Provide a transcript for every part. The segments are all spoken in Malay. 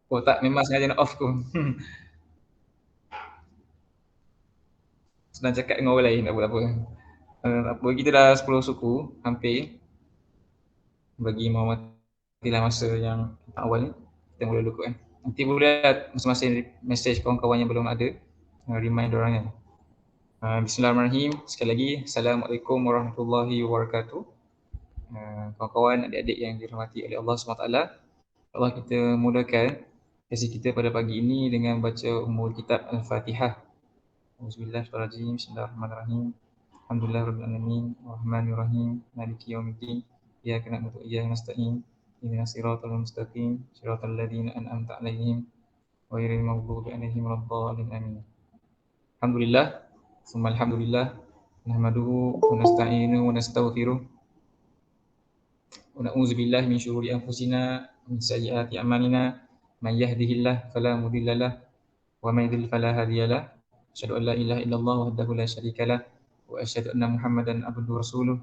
Oh tak, memang sengaja nak off tu. Senang cakap dengan orang lain, tak apa-apa. Tak apa, kita dah 10 suku, hampir. Bagi menghormatilah masa yang awal ni, kita mula dulu kan. Nanti boleh masing-masing message kawan-kawan yang belum ada, remind orang kan. Bismillahirrahmanirrahim. Sekali lagi, Assalamualaikum warahmatullahi wabarakatuh. Kawan-kawan, adik-adik yang dirahmati oleh Allah SWT. Allah, kita mulakan sesi kita pada pagi ini dengan baca umul kitab Al-Fatihah. Bismillahirrahmanirrahim. Bismillahirrahmanirrahim. Alhamdulillahirabbil alamin, arrahmanirrahim, maliki yaumiddin. Iyyaka na'budu wa iyyaka nasta'in. Ihdinas siratal mustaqim, siratal ladzina an'amta 'alaihim ghairil maghdubi 'alaihim waladdallin. Amin. Alhamdulillah, summa alhamdulillah, nahmaduhu wa nasta'inuhu wa nastaghfiruh wa na'udzu billahi min syururi anfusina wa min sayyiati a'malina. Man yahdihillahu fala mudhillalah wa man yudlil fala hadiyalah. Asyhadu an la ilaha illallah wahdahu la syarikalah wa asyhadu anna Muhammadan abduhu wa rasuluh.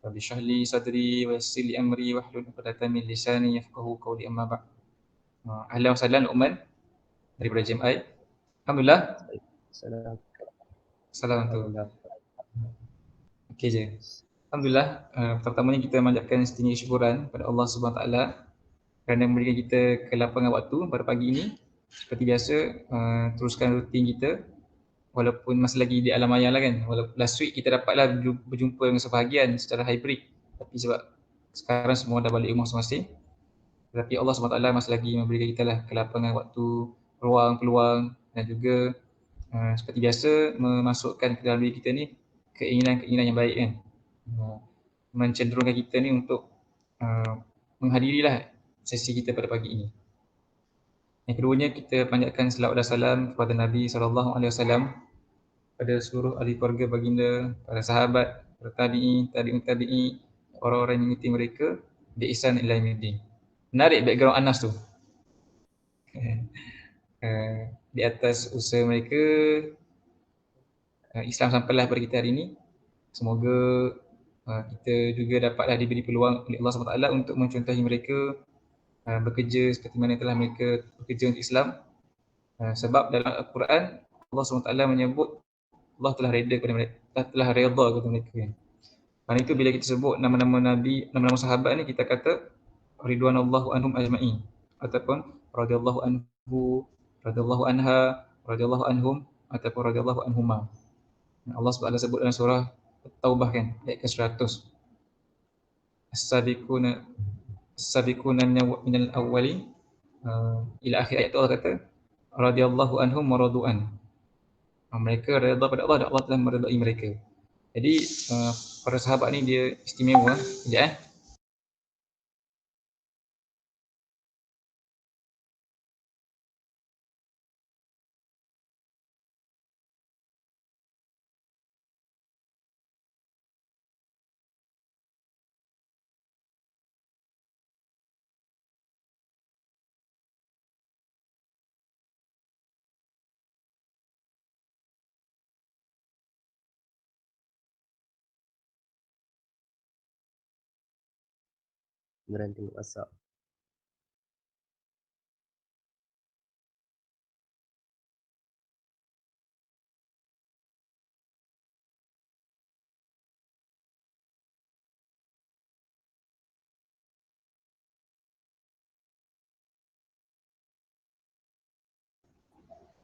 Rabbi shrah li sadri wa yassir li amri wahlul 'uqdatam min lisani yafqahu qawli, amma ba'd. Ahlan wa sahlan Luqman daripada JMI. Alhamdulillah. Salam. Salam tu. Alhamdulillah. Okey je. Alhamdulillah, pertama-tamanya kita manjatkan setinggi syukuran kepada Allah Subhanahu Taala kerana memberikan kita kelapangan waktu pada pagi ini. Seperti biasa, teruskan rutin kita walaupun masih lagi di alam maya lah kan. Walaupun last week kita dapatlah berjumpa dengan sebahagian secara hybrid, tapi sebab sekarang semua dah balik rumah masing-masing, tetapi Allah SWT masih lagi memberikan kita lah kelapangan waktu, ruang, peluang dan juga seperti biasa memasukkan ke dalam diri kita ni keinginan-keinginan yang baik kan. Mencenderungkan kita ni untuk menghadirilah sesi kita pada pagi ini. Yang keduanya, kita panjatkan selawat dan salam kepada Nabi SAW, pada seluruh ahli keluarga baginda, para sahabat, para tabi'in, orang-orang yang mengikuti mereka bi ihsan ila yaumiddin. Menarik background Anas tu. Di atas usaha mereka, Islam sampailah kepada kita hari ini. Semoga kita juga dapatlah diberi peluang oleh Allah SWT untuk mencontohi mereka bekerja seperti mana telah mereka bekerja untuk Islam. Sebab dalam Al-Quran Allah SWT menyebut Allah telah reda kepada mereka, telah redha kepada mereka. Kerana itu bila kita sebut nama-nama Nabi, nama-nama sahabat ni, kita kata ridwanallahu anhum ajma'in ataupun radhiyallahu anhu, radhiyallahu anha, radhiyallahu anhum ataupun radhiyallahu anhuma. Allah SWT sebut dalam surah Taubah kan, ayat ke-100. As-sabiquna minal awwalin ila akhir ayat tu Allah kata radhiyallahu anhum wa radu'an. Mereka redha pada Allah dan Allah telah meredai mereka. Jadi para sahabat ni dia istimewa. Sekejap Berhenti masak.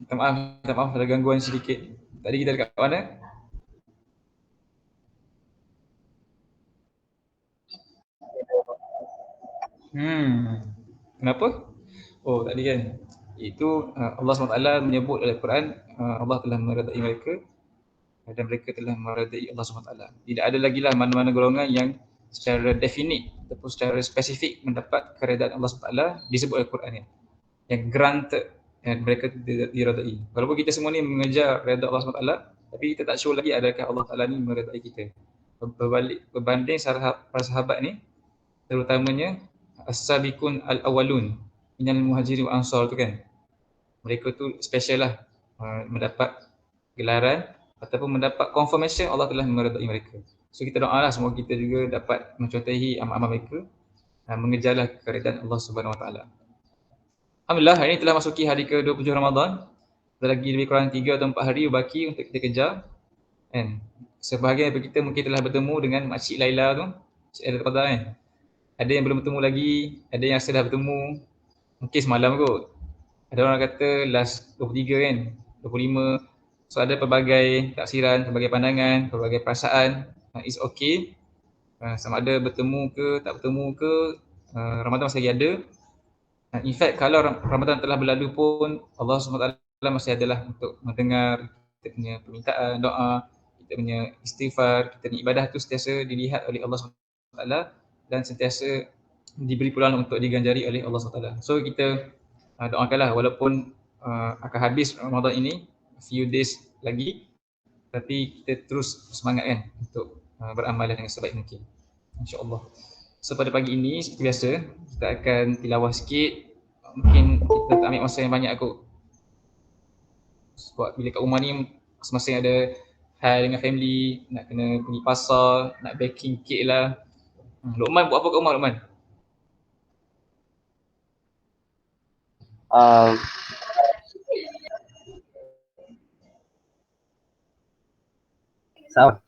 minta maaf ada gangguan sedikit. Tadi kita dekat mana? Kenapa? Oh tadi kan, itu Allah SWT menyebut dalam Al-Quran, Allah telah meredai mereka dan mereka telah meredai Allah SWT. Tidak ada lagi lah mana-mana golongan yang secara definite ataupun secara spesifik mendapat keredaan Allah SWT disebut Al-Quran ni, yang granted, mereka diredai. Walaupun kita semua ni mengejar redha Allah SWT, tapi kita tak sure lagi adakah Allah Ta'ala ni meredai kita. Berbanding para sahabat ni, terutamanya as-sabiqun al-awwalun minal muhajirin wa ansar tu kan, mereka tu special lah mendapat gelaran ataupun mendapat confirmation Allah telah meredai mereka. So kita doa lah semoga kita juga dapat mencontohi amal-amal mereka, mengejarlah keredaan Allah Subhanahu Wa Taala. Alhamdulillah, hari ini telah masuki hari ke-27 Ramadan. Ada lagi lebih kurang 3 atau 4 hari baki untuk kita kejar. Kan? Sebahagian daripada kita mungkin telah bertemu dengan Makcik Laila tu, Makcik Laila Qadar kan. Ada yang belum bertemu lagi, ada yang sudah bertemu, mungkin semalam kot. Ada orang kata last 23 kan, 25. So ada pelbagai taksiran, pelbagai pandangan, pelbagai perasaan. It's okay. Sama ada bertemu ke, tak bertemu ke, Ramadan masih lagi ada. In fact, kalau Ramadan telah berlalu pun, Allah SWT masih adalah untuk mendengar kita punya permintaan, doa, kita punya istighfar, kita punya ibadah tu sentiasa dilihat oleh Allah SWT dan sentiasa diberi peluang untuk diganjari oleh Allah SWT. So kita doakanlah walaupun akan habis Ramadan ini, few days lagi, tapi kita terus semangat kan untuk beramal dengan sebaik mungkin. InsyaAllah. So pada pagi ini seperti biasa kita akan tilawah sikit. Mungkin kita tak ambil masa yang banyak kot. Sebab bila kat rumah ni masing-masing ada hal dengan family, nak kena pergi pasar, nak baking kek lah. Luqman buat apa kat rumah Luqman? Um, sama.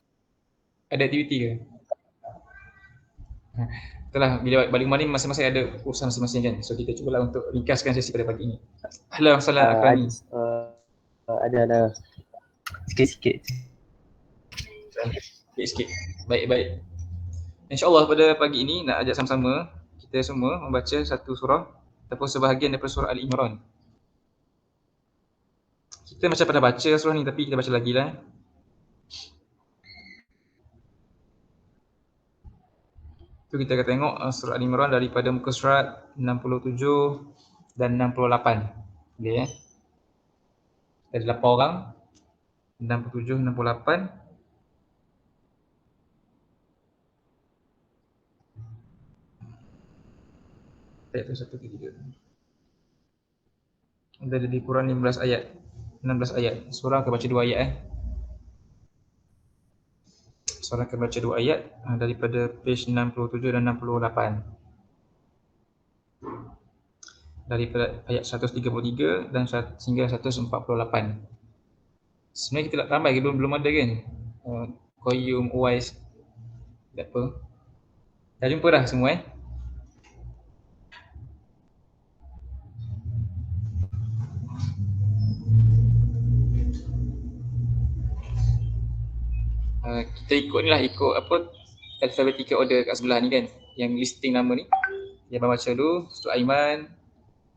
Ada aktiviti ke? Itulah bila balik rumah ni masing-masing ada urusan masing-masing kan. So kita cubalah untuk ringkaskan sesi pada pagi ini. Halo, Salam Akrami. Ada sikit-sikit. Sikit-sikit. Baik-baik. InsyaAllah pada pagi ini nak ajak sama-sama kita semua membaca satu surah ataupun sebahagian daripada surah Ali Imran. Kita macam pernah baca surah ni tapi kita baca lagi lah. Tu kita akan tengok surah Ali Imran daripada muka surat 67 dan 68. Okay, ada 8 orang. 67, 68. Ayat tu 1, 3. Ada lebih kurang 15 ayat. 16 ayat. Surah akan baca 2 ayat Surah akan baca 2 ayat daripada page 67 dan 68. Daripada ayat 133 dan hingga 148. Sebenarnya kita nak tambah belum ada kan. Qayyum, Uwais, tak apa. Dah jumpa dah semua kita ikut ni lah, ikut apa alphabetical order kat sebelah ni kan, yang listing nama ni. Yang abang baca dulu, Ustaz Aiman,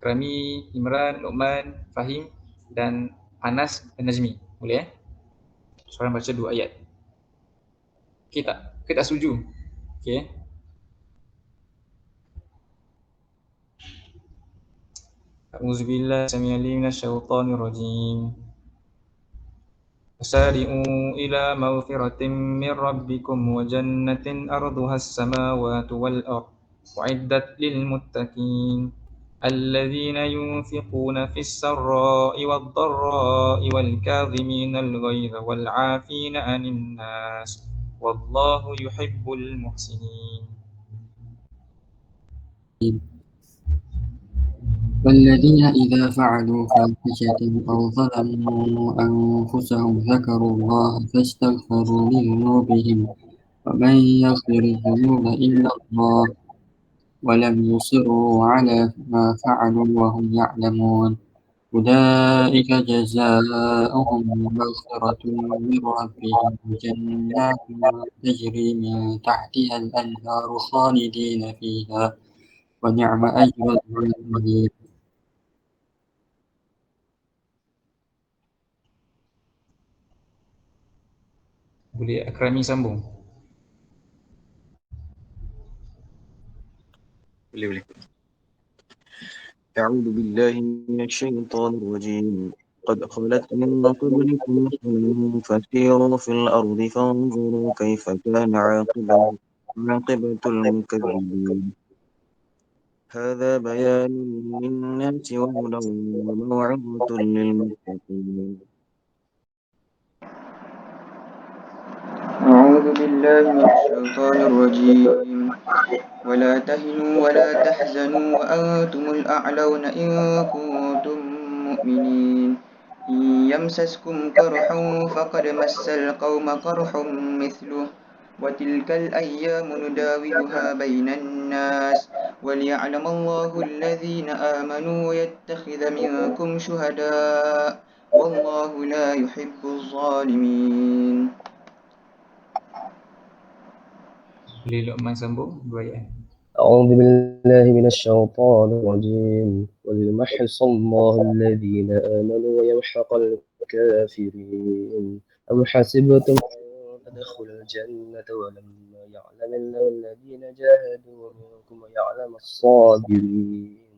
Rami, Imran, Luqman, Fahim dan Anas dan Najmi. Boleh seorang baca 2 ayat. Okey tak? Kita tak setuju? Okey. A'udzubillahi samii'al 'aliim minasyaitonir rajiim. Fasari'u ila maghfiratin min rabbikum wa jannatin arduha as-samawati wal ardh u'iddat lil muttaqin alladzina yunfiquna fis sarra'i wad dharra'i wal kadhimina al ghaidha wal 'afina 'anil nas wallahu yuhibbul muhsinin. والذين إذا فعلوا فاحشة أو ظلموا أنفسهم ذكروا الله فاستغفروا لذنوبهم ومن يغفر الذنوب إلا الله ولم يصروا على ما فعلوا وهم يعلمون أولئك جزاؤهم مغفرة من ربهم وجنات تجري من تحتها الأنهار خالدين فيها ونعم أجر العاملين. Boleh Akrami sambung? boleh. أعوذ بالله من الشيطان الرجيم قد خلت من قبلكم سنن فسيروا في الأرض فانظروا كيف كان عاقبة المكذبين هذا بيان للناس وهدى وموعظة للمتقين أعوذ بالله من الشيطان الرجيم ولا تهنوا ولا تحزنوا وأنتم الأعلون إن كنتم مؤمنين إن يمسسكم قرح فقد مس القوم قرح مثله وتلك الأيام نداولها بين الناس وليعلم الله الذين آمنوا ويتخذ منكم شهداء والله لا يحب الظالمين. Boleh Luqman sambung 2 ayat. أعوذ بالله من الشيطان الرجيم وليمحص الله الذين آمنوا ويمحق الكافرين أم حسبتم أن تدخلوا الجنة ولما يعلم الله الذين جاهدوا منكم ويعلم الصابرين.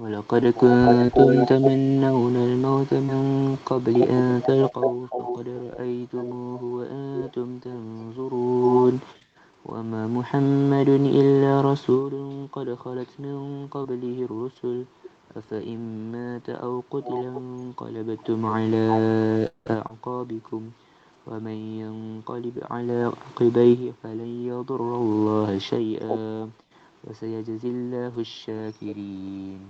ولقد كنتم تمنون الموت من قبل أن تلقوه فقد رأيتموه وأنتم تنظرون وما محمد إلا رسول قد خلت من قبله الرسل أفإن مات أو قتل انقلبتم على أعقابكم ومن ينقلب على عقبيه فلن يضر الله شيئا وسيجزي الله الشاكرين.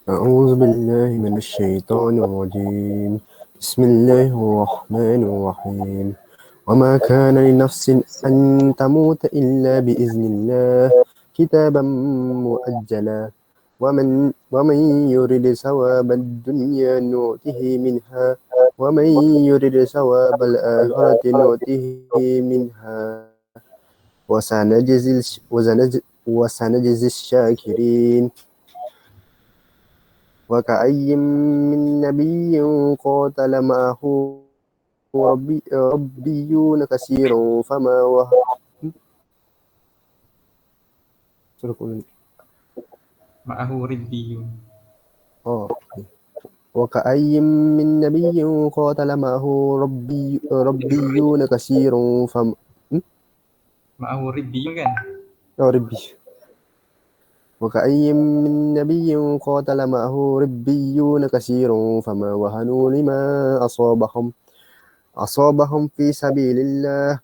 أعوذ بالله من الشيطان الرجيم بسم الله الرحمن الرحيم وما كان لنفس أن تموت إلا بإذن الله كتابا مؤجلا ومن يرد ثواب الدنيا نؤته منها ومن يرد ثواب الآخرة نؤته منها وسنجزي الشاكرين وكأي من نبي قاتل معه ربيون كثير فما Ma'ahu ribbiyun. وكأي من نبي قاتل معه ربيون كثير فما Ma'ahu ribbiyun kan? ربي وكأي من نبي قاتل معه ربيون كثير فما وهنوا لما أصابهم في سبيل الله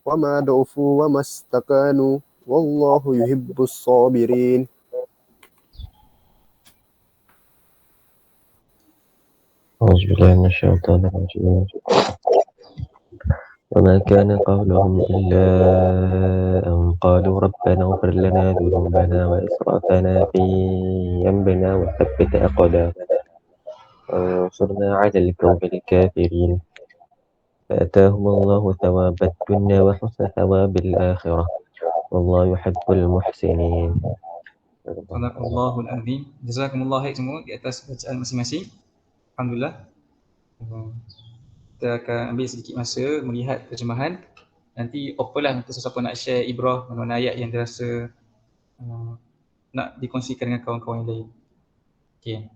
وما ضعفوا وما استكانوا والله يحب الصابرين. أعوذ بالله من الشيطان الرجيم وما كان قولهم إلا أن قالوا ربنا اغفر لنا ذنوبنا وإسرافنا في أمرنا وثبت أقدامنا وانصرنا على القوم الكافرين فآتاهم الله ثواب الدنيا وحسن ثواب الآخرة والله يحب المحسنين. Sadaqallahul azim. Jazakumullah khair semua di atas bacaan masing-masing. Alhamdulillah. Kita akan ambil sedikit masa melihat terjemahan. Nanti open lah untuk sesiapa nak share ibrah mana-mana ayat yang dirasa nak dikongsikan dengan kawan-kawan yang lain. Okay.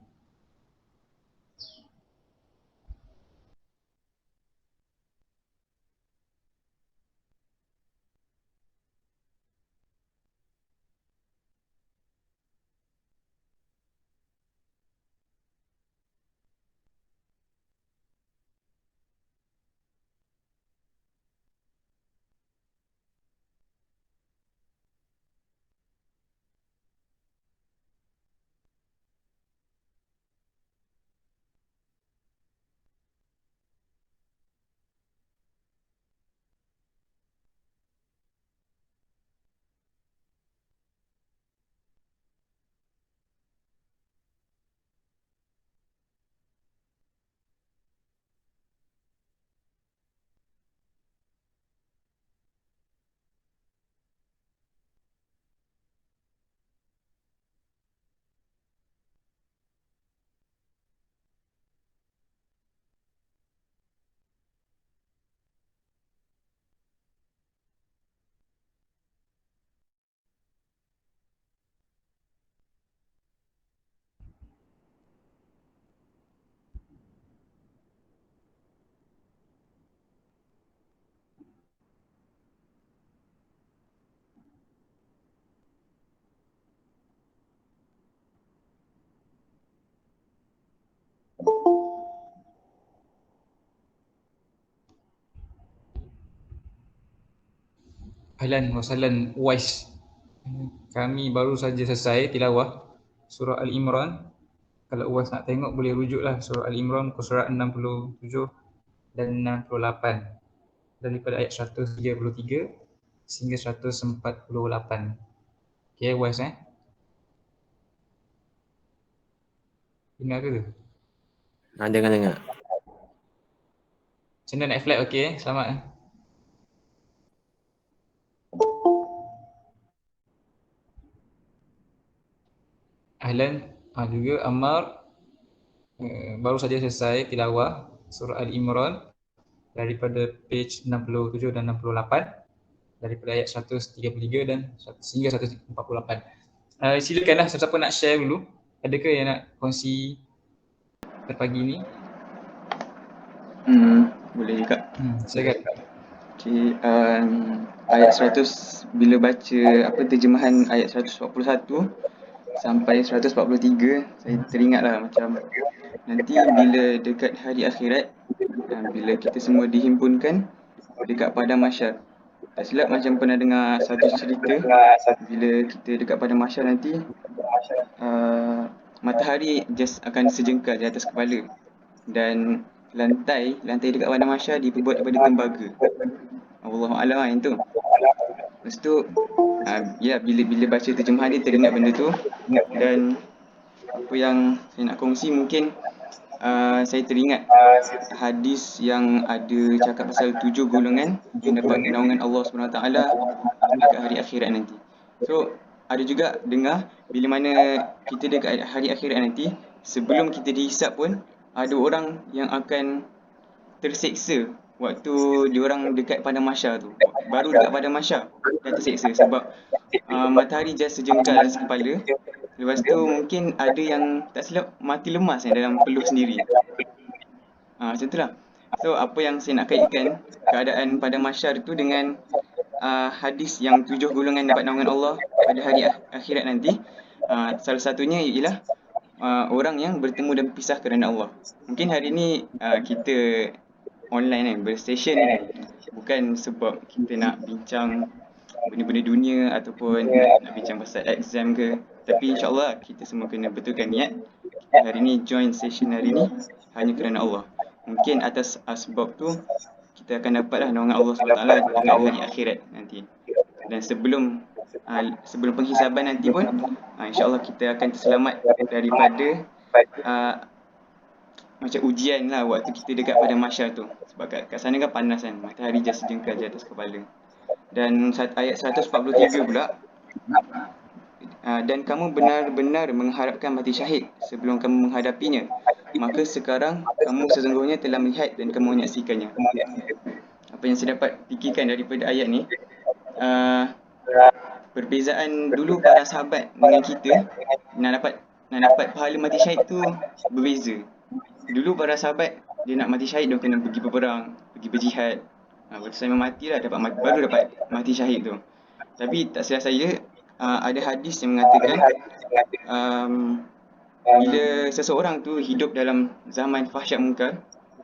Ahlan wa sahlan Uwais. Kami baru saja selesai tilawah surah Al-Imran. Kalau Uwais nak tengok boleh rujuklah surah Al-Imran muka surat 67 dan 68 daripada ayat 133 sehingga 148. Okey Uwais dengar ke tu? Dengar. Macam mana nak flag okey selamat Ahlan juga Ammar baru saja selesai tilawah surah Al-Imran daripada page 67 dan 68 daripada ayat 133 dan sehingga 148. Silakanlah siapa-siapa nak share dulu. Adakah yang nak kongsi pagi ni? Boleh juga. Silakan. Okay, ayat 100 bila baca terjemahan ayat 141 sampai 143 saya teringatlah macam nanti bila dekat hari akhirat bila kita semua dihimpunkan dekat padang mahsyar. Tak silap macam pernah dengar satu cerita bila kita dekat padang mahsyar nanti matahari just akan sejengkal di atas kepala dan lantai dekat padang mahsyar diperbuat daripada tembaga. Allahu'alam yang tu. Lepas tu bila baca terjemahan dia teringat benda tu dan apa yang saya nak kongsi mungkin saya teringat hadis yang ada cakap pasal 7 golongan yang dapat naungan Allah SWT dekat hari akhirat nanti. So ada juga dengar bila mana kita dekat hari akhirat nanti sebelum kita dihisap pun ada orang yang akan terseksa waktu diorang dekat padang mahsyar tu. Baru dekat padang mahsyar dah terseksa sebab matahari just sejengkal atas kepala. Lepas tu mungkin ada yang tak silap mati lemas dalam peluh sendiri. Macam tu lah. So apa yang saya nak kaitkan keadaan padang mahsyar tu dengan hadis yang 7 golongan dapat naungan Allah pada hari akhirat nanti. Salah satunya ialah orang yang bertemu dan berpisah kerana Allah. Mungkin hari ni kita online bersession bukan sebab kita nak bincang benda-benda dunia ataupun nak bincang pasal exam ke, tapi insyaAllah kita semua kena betulkan niat hari ni join session hari ni hanya kerana Allah. Mungkin atas sebab tu kita akan dapatlah naungan Allah SWT dekat hari akhirat nanti. Dan sebelum penghisaban nanti pun insyaAllah kita akan terselamat daripada macam ujian lah waktu kita dekat pada mahsyar tu. Sebab kat sana kan panas kan, matahari just sejengkal di atas kepala. Dan ayat 143 pula, dan kamu benar-benar mengharapkan mati syahid sebelum kamu menghadapinya, maka sekarang kamu sesungguhnya telah melihat dan kamu menyaksikannya. Apa yang saya dapat fikirkan daripada ayat ni, perbezaan dulu para sahabat dengan kita nak dapat pahala mati syahid tu berbeza. Dulu para sahabat dia nak mati syahid dia kena pergi berperang, pergi berjihad. Waktu saya mati lah baru dapat mati syahid tu. Tapi tak silap saya ada hadis yang mengatakan bila seseorang tu hidup dalam zaman fahsyat munkar,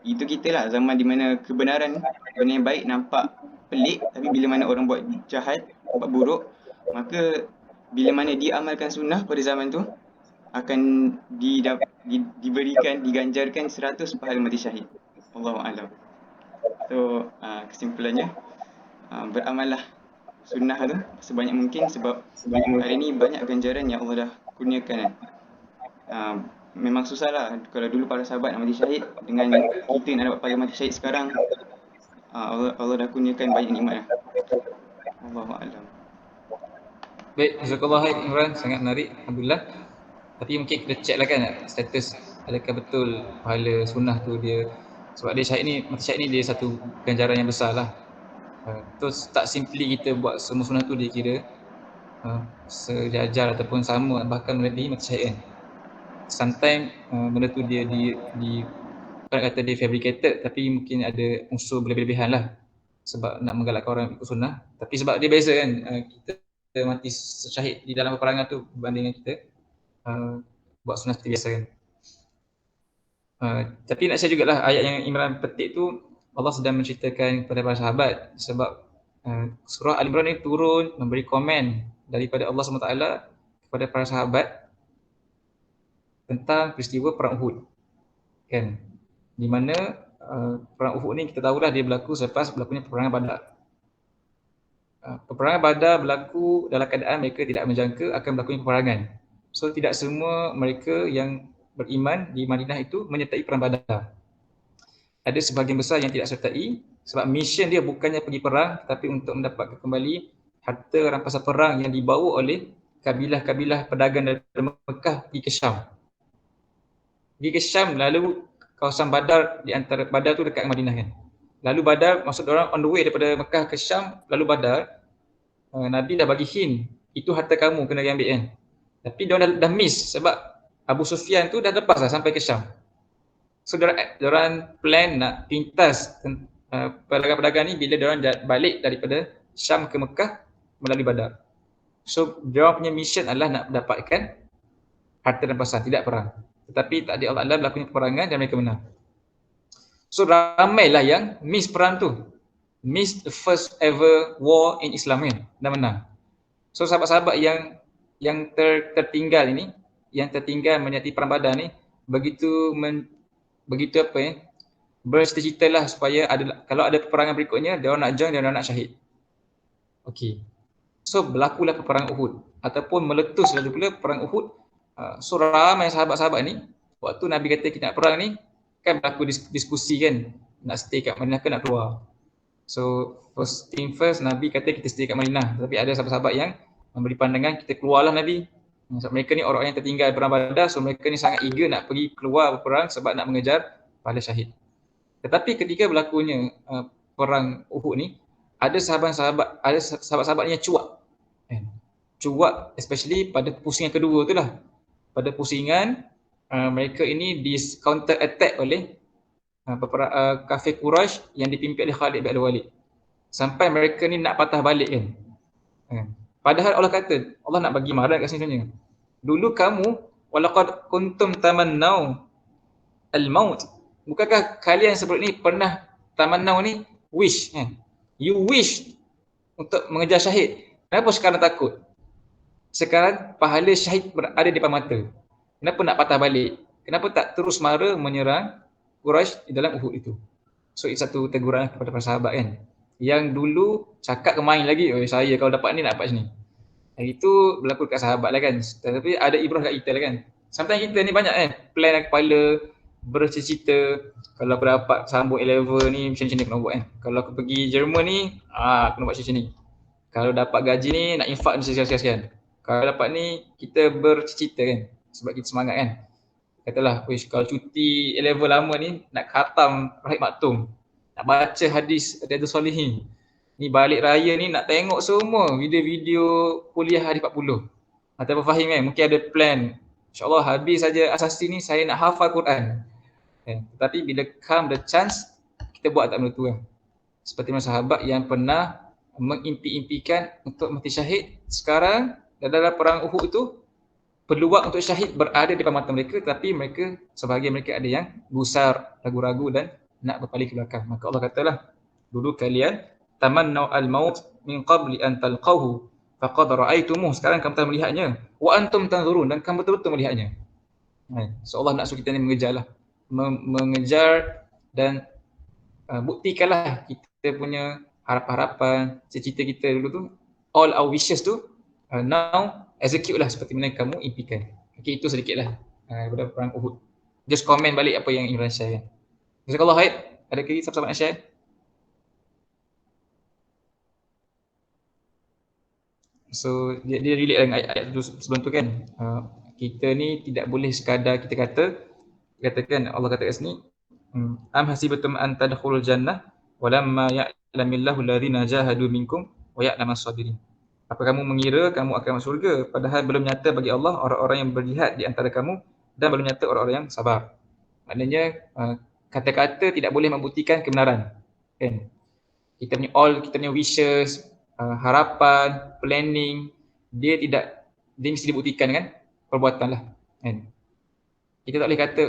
itu kita lah zaman di mana kebenaran, benda yang baik nampak pelik, tapi bila mana orang buat jahat, buat buruk, maka bila mana dia amalkan sunnah pada zaman tu akan diberikan, diganjarkan 100 pahala mati syahid. Allahu'alam. So kesimpulannya beramallah sunnah tu sebanyak mungkin sebab hari ni banyak ganjaran yang Allah dah kurniakan. Memang susah lah kalau dulu para sahabat nak mati syahid dengan kita nak dapat pahala mati syahid sekarang. Allah dah kurniakan banyak nikmat lah. Allahu'alam. Baik, jazakallah khair Imran, sangat menarik, alhamdulillah. Tapi mungkin kita check lah kan status adakah betul pahala sunnah tu dia, sebab dia syahid ni, mati syahid ni dia satu ganjaran yang besar lah. Terus tak simply kita buat semua sunnah tu dia kira sejajar ataupun sama bahkan melebihi mati syahid kan. Sometimes benda tu dia bukan kata dia fabricated, tapi mungkin ada unsur berlebih-lebihan lah sebab nak menggalakkan orang ikut sunnah. Tapi sebab dia beza kan, kita mati syahid di dalam peperangan tu berbanding dengan kita buat sunnah seperti biasa kan. Tapi nak share jugalah ayat yang Imran petik tu, Allah sedang menceritakan kepada para sahabat sebab Surah Al-Imran ni turun memberi komen daripada Allah SWT kepada para sahabat tentang peristiwa perang Uhud, kan? Di mana perang Uhud ni kita tahulah dia berlaku selepas berlakunya peperangan Badar. Peperangan Badar berlaku dalam keadaan mereka tidak menjangka akan berlakunya peperangan. So tidak semua mereka yang beriman di Madinah itu menyertai perang Badar. Ada sebahagian besar yang tidak sertai sebab mission dia bukannya pergi perang tapi untuk mendapatkan kembali harta rampasan perang yang dibawa oleh kabilah-kabilah pedagang dari Mekah pergi ke Syam. Pergi ke Syam, lalu kawasan Badar, di antara Badar tu dekat Madinah kan. Lalu Badar, maksud orang on the way daripada Mekah ke Syam, lalu Badar, Nabi dah bagi hint, itu harta kamu kena ambil kan. Tapi dia dah miss sebab Abu Sufyan tu dah lepas dah sampai ke Syam. So diorang plan nak pintas pedagang-pedagang ni bila diorang balik daripada Syam ke Mekah melalui Badar. So diorang punya mission adalah nak dapatkan harta rampasan, tidak perang. Tetapi tak ada Allah berlakunya peperangan dan mereka menang. So ramailah yang miss perang tu. Miss the first ever war in Islam kan, dan menang. So sahabat-sahabat yang tertinggal ini, yang tertinggal menyertai perang Badar ni, begitu bercita-citalah supaya kalau ada peperangan berikutnya, dia orang nak join, dia orang nak syahid. Okey. So berlakulah peperangan Uhud ataupun meletus lalu pula perang Uhud. So ramai sahabat-sahabat ni, waktu Nabi kata kita nak perang ni, kan berlaku diskusi kan, nak stay kat Madinah ke nak keluar. So first thing first, Nabi kata kita stay kat Madinah. Tapi ada sahabat-sahabat yang memberi pandangan kita keluarlah Nabi. Sebab mereka ni orang yang tertinggal perang Badar, so mereka ni sangat eager nak pergi keluar berperang sebab nak mengejar pahala syahid. Tetapi ketika berlakunya perang Uhud ni, ada sahabat-sahabat yang cuak. Cuak especially pada pusingan kedua tu lah. Pada pusingan mereka ini counter attack oleh kafir Quraisy yang dipimpin oleh Khalid bin Al-Walid. Sampai mereka ni nak patah balik kan. Padahal Allah kata, Allah nak bagi marah kat sini sebenarnya. Dulu kamu walaqad kuntum tamannau al-maut. Bukankah kalian sebelum ni pernah tamannau ni wish kan? You wish untuk mengejar syahid. Kenapa sekarang takut? Sekarang pahala syahid berada di depan mata. Kenapa nak patah balik? Kenapa tak terus mara menyerang Quraisy di dalam Uhud itu? So itu satu teguran kepada para sahabat kan. Yang dulu cakap kemain lagi, saya kalau dapat ni nak dapat sini. Itu berlaku dekat sahabat lah kan. Tetapi ada ibrah kat kita lah kan. Sometimes kita ni banyak kan, plan dalam kepala, bercita-cita. Kalau aku dapat sambung A-level ni macam ni kena buat kan. Kalau aku pergi Jerman ni, kena buat macam ni. Kalau dapat gaji ni nak infak ni sekian-sekian. Kalau dapat ni kita bercita kan. Sebab kita semangat kan. Katalah, kalau cuti A-level lama ni nak khatam Rahib Maktum, nak baca hadis Riyadhus Shalihin, ni balik raya ni nak tengok semua video-video kuliah hari 40. Ataupun Fahim kan, mungkin ada plan, InsyaAllah habis saja asasi ni saya nak hafal Quran. Tetapi bila come the chance, kita buat tak benda tu kan. Seperti mana sahabat yang pernah mengimpi-impikan untuk mati syahid, sekarang dalam perang Uhud tu peluang untuk syahid berada di depan mata mereka, tapi mereka, sebahagian mereka ada yang gusar, ragu-ragu dan nak berpaling ke belakang. Maka Allah katalah, dulu kalian tamannau al-maut min qabli an talqahu faqad ra'aitumuh, sekarang kamu telah melihatnya, wa antum tanzurun, dan kamu betul-betul melihatnya. So Allah nak suruh kita ni mengejarlah, mengejar dan buktikanlah kita punya harapan-harapan, cita-cita kita dulu tu, all our wishes tu, now execute lah seperti mana kamu impikan. Okay, itu sedikitlah daripada perang Uhud. Just komen balik apa yang Imran share kan. Jazakallah khair. Ada lagi siapa-siapa nak share? So dia relate dengan ayat tu sebelum tu kan. Kita ni tidak boleh sekadar kita katakan, Allah kata kat sini, am hasibatum an tadkhulul jannah walamma ya'lamillahu alladhina jahadu minkum wa ya'lamas sabirin. Apa kamu mengira kamu akan masuk syurga padahal belum nyata bagi Allah orang-orang yang berjihad di antara kamu dan belum nyata orang-orang yang sabar. Maknanya kata-kata tidak boleh membuktikan kebenaran. Kan? Kita punya wishes, harapan, planning, dia mesti dibuktikan dengan perbuatan lah. Kan? Kita tak boleh kata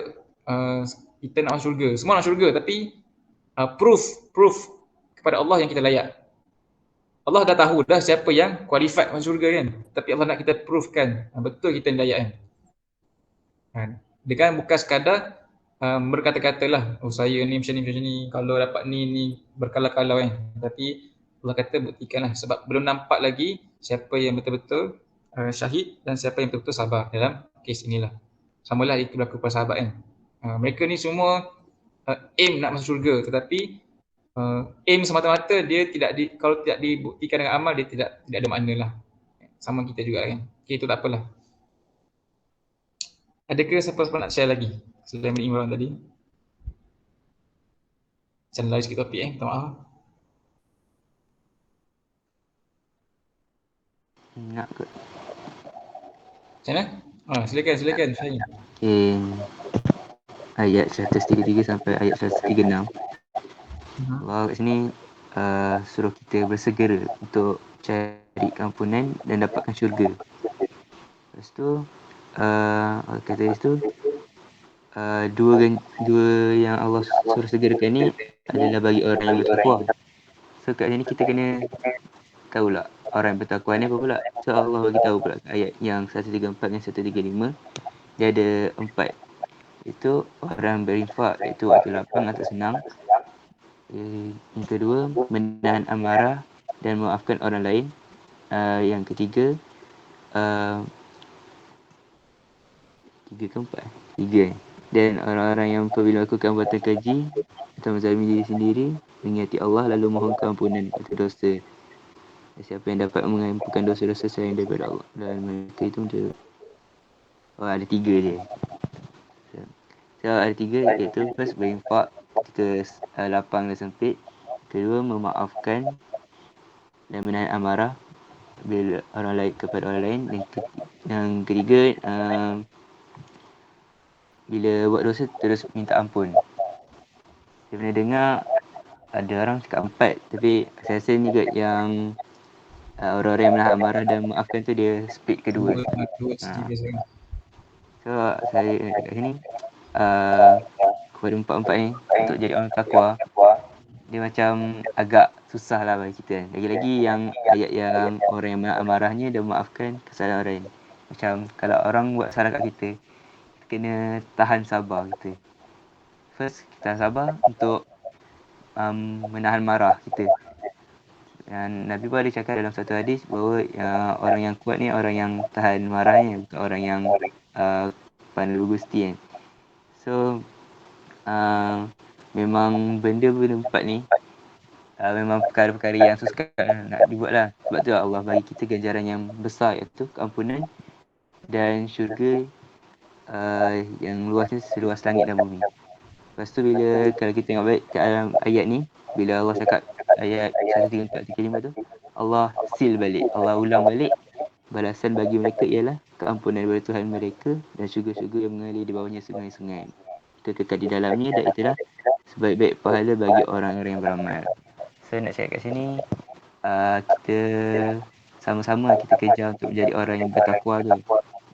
kita nak masuk syurga. Semua nak syurga tapi proof kepada Allah yang kita layak. Allah dah tahu dah siapa yang qualified masuk syurga kan. Tapi Allah nak kita provekan betul kita ni layak kan. Dia kan bukan sekadar berkata-kata lah, oh saya ni macam ni, kalau dapat ni berkalau-kalau kan. Tapi Allah kata buktikanlah sebab belum nampak lagi siapa yang betul-betul syahid dan siapa yang betul-betul sabar dalam kes inilah. Samalah itu berlaku para sahabat kan. Mereka ni semua aim nak masuk syurga tetapi aim semata-mata dia kalau tidak dibuktikan dengan amal dia tidak ada makna lah. Sama kita juga kan. Okay, itu tak apalah. Adakah siapa-siapa nak share lagi selain Ibn Imran tadi? Macam lain sikit topik minta maaf. Nak ke? Macam mana? Silakan Syahid. Ayat 133 sampai ayat 136. Allah kat sini suruh kita bersegera untuk cari ampunan dan dapatkan syurga. Lepas tu kata itu dua yang Allah suruh segerakan ni adalah bagi orang yang bertakwa. So kat sini kita kena tahulah orang yang bertakwa ni apa pula. So Allah bagi tahu pula ayat yang 134 dan 135 dia ada 4. Itu orang berinfak, iaitu waktu lapang atau senang. Yang kedua, menahan amarah dan memaafkan orang lain. Yang ketiga, tiga. Dan orang-orang yang apabila melakukan perbuatan keji atau menzalimi diri sendiri, mengingati Allah lalu mohon keampunan atas dosa. Dan siapa yang dapat mengampunkan dosa-dosa selain daripada Allah, dan mereka itu ada 3 je. So ada 3 iaitu first berinfak ketika lapang dan sempit. Kedua, memaafkan dan menahan amarah bila orang lain kepada orang lain. Yang ketiga, bila buat dosa terus minta ampun. Saya pernah dengar ada orang cakap 4, tapi saya rasa ni kot yang orang-orang yang menahan amarah dan memaafkan tu dia split kedua. So saya nak cakap sini kepada 4 ni untuk jadi orang takwa, dia macam agak susah lah bagi kita kan. Lagi-lagi yang ayat yang orang yang menahan amarahnya dan memaafkan kesalahan orang lain. Macam kalau orang buat salah kat kita, kena tahan sabar kita. First, kita tahan sabar untuk menahan marah kita. Dan Nabi pun ada cakap dalam satu hadis bahawa orang yang kuat ni orang yang tahan marahnya, bukan orang yang pandai bergusti kan. So memang benda-benda 4 ni memang perkara-perkara yang susah nak dibuat lah. Sebab tu Allah bagi kita ganjaran yang besar, iaitu keampunan dan syurga yang luasnya seluas langit dan bumi. Lepas tu kalau kita tengok baik ke dalam ayat ni, bila Allah cakap ayat 134-135 tu, Allah seal balik, Allah ulang balik balasan bagi mereka ialah keampunan daripada Tuhan mereka dan syurga-syurga yang mengalir di bawahnya sungai-sungai. Kita kekal di dalamnya, dan itulah sebaik-baik pahala bagi orang-orang yang beramal. Saya nak cakap kat sini, kita sama-sama kita kejar untuk menjadi orang yang bertakwa tu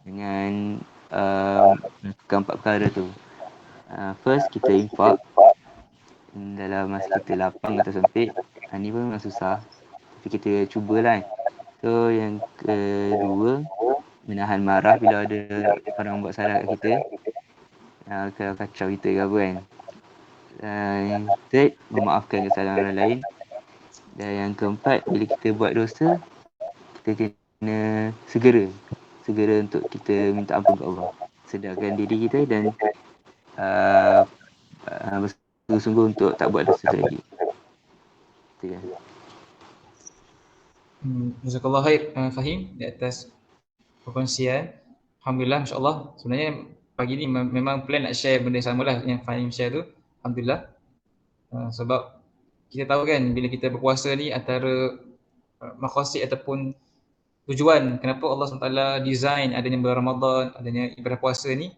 dengan melakukan 4 perkara tu. First, kita infak dalam masa kita lapang atau sempit. Ni pun memang susah, tapi kita cubalah. So yang kedua, menahan marah bila ada orang buat salah kat kita, kalau kacau kita ke apa kan. Yang third, memaafkan kesalahan orang lain. Dan yang keempat, bila kita buat dosa, kita kena segera untuk kita minta ampun ke Allah, sedarkan diri kita dan bersungguh-sungguh untuk tak buat dosa lagi. Itu kan. Jazakallah khair Fahim di atas perkongsian. Alhamdulillah, masya-Allah. Sebenarnya pagi ni memang plan nak share benda samalah yang Fahim share tu. Alhamdulillah. Sebab kita tahu kan bila kita berpuasa ni antara maqasid ataupun tujuan kenapa Allah SWT design adanya bulan Ramadan, adanya ibadah puasa ni,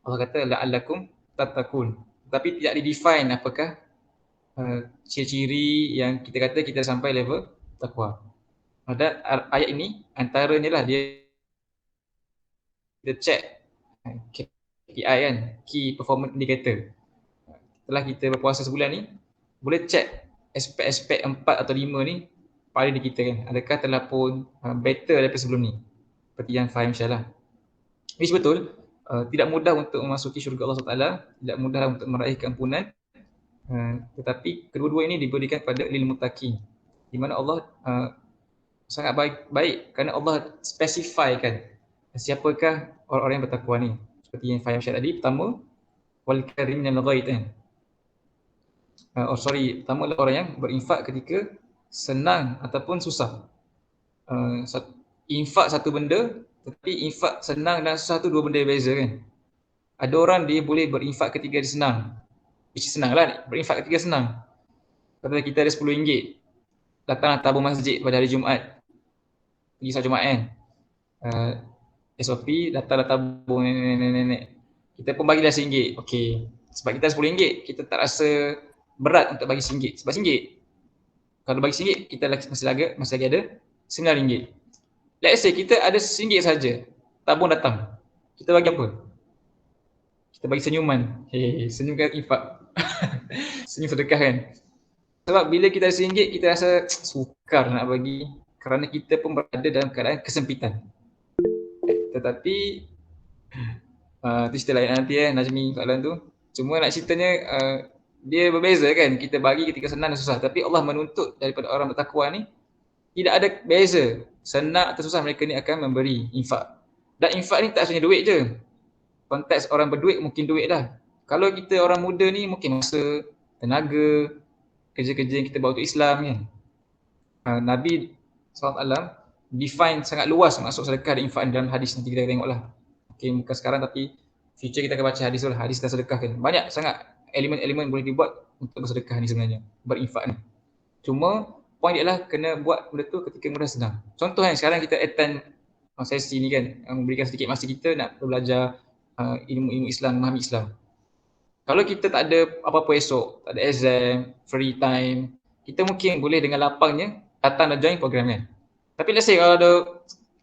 Allah kata la'allakum tattaqun. Tapi tidak di-define apakah ciri-ciri yang kita kata kita sampai level takwa. Dan ayat ini antaranya lah dia check KPI kan, Key Performance Indicator. Setelah kita berpuasa sebulan ni, boleh check aspek-aspek 4 atau 5 ni pada diri kita kan, adakah telah pun better daripada sebelum ni, seperti yang Fahim Syah lah. Which betul, tidak mudah untuk memasuki syurga Allah SWT, tidak mudah untuk meraih keampunan, tetapi kedua-dua ini diberikan pada lil muttaqin, di mana Allah sangat baik kerana Allah spesifikkan siapakah orang-orang yang bertakwa ni. Seperti yang Fahim Syah tadi, pertama wal karimin al ghaid kan. Pertama adalah orang yang berinfak ketika senang ataupun susah. Infak satu benda, tetapi infak senang dan susah tu dua benda yang beza kan. Ada orang dia boleh berinfak ketika dia senang, which senang lah, berinfak ketika senang. Kata kita ada RM10, datanglah tabung masjid pada hari Jumaat, pergi solat Jumaat kan, SOP datanglah tabung nenek-nenek, kita pun bagilah RM1, okey. Sebab kita RM10, kita tak rasa berat untuk bagi RM1, sebab RM1. Kalau bagi RM1, kita masih lagi ada RM9. Let's say kita ada RM1 saja, tabung datang, kita bagi apa? Kita bagi senyuman. Senyum kan infak. Senyum sedekah kan. Sebab bila kita ada RM1, kita rasa sukar nak bagi kerana kita pun berada dalam keadaan kesempitan. Tetapi tu cerita lain nanti Najmi soalan tu. Cuma nak ceritanya dia berbeza kan. Kita bagi ketika senang dan susah. Tapi Allah menuntut daripada orang bertakwa ni tidak ada beza. Senang atau susah mereka ni akan memberi infak. Dan infak ni tak sebenarnya duit je. Konteks orang berduit mungkin duit dah. Kalau kita orang muda ni mungkin masa, tenaga, kerja-kerja yang kita bawa untuk Islam kan. Nabi SAW define sangat luas maksud sedekah dan infak dalam hadis, nanti kita tengoklah. Okay, bukan sekarang tapi future kita akan baca hadis tu lah, hadis dan sedekah kan. Banyak sangat elemen-elemen boleh dibuat untuk bersedekah ni sebenarnya, berinfak ni. Cuma point dia lah kena buat benda tu ketika mudah senang. Contoh kan sekarang kita attend sesi ni kan, memberikan sedikit masa kita nak belajar ilmu-ilmu Islam, memahami Islam. Kalau kita tak ada apa-apa esok, tak ada exam, free time, kita mungkin boleh dengan lapangnya datang dan join program kan. Tapi let's say kalau ada,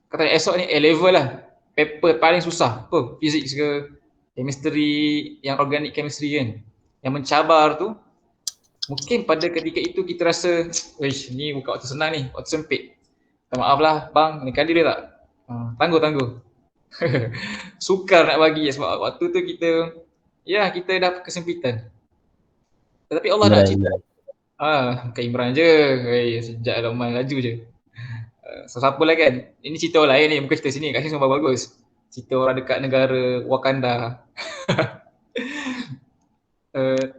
kata esok ni A-level lah, paper paling susah, apa, physics ke, chemistry, yang organic chemistry kan, yang mencabar tu, mungkin pada ketika itu kita rasa, wish ni bukan waktu senang ni, waktu sempit. Maaf lah bang, ni kali dia tak? Tangguh. Sukar nak bagi sebab waktu tu kita dah kesempitan. Tetapi Allah nak cerita. Bukan Imran je. Sejak Rahman laju je. Siapa lah kan? Ini cerita orang lain ni, bukan cerita sini. Kat sini semua bagus. Cerita orang dekat negara Wakanda.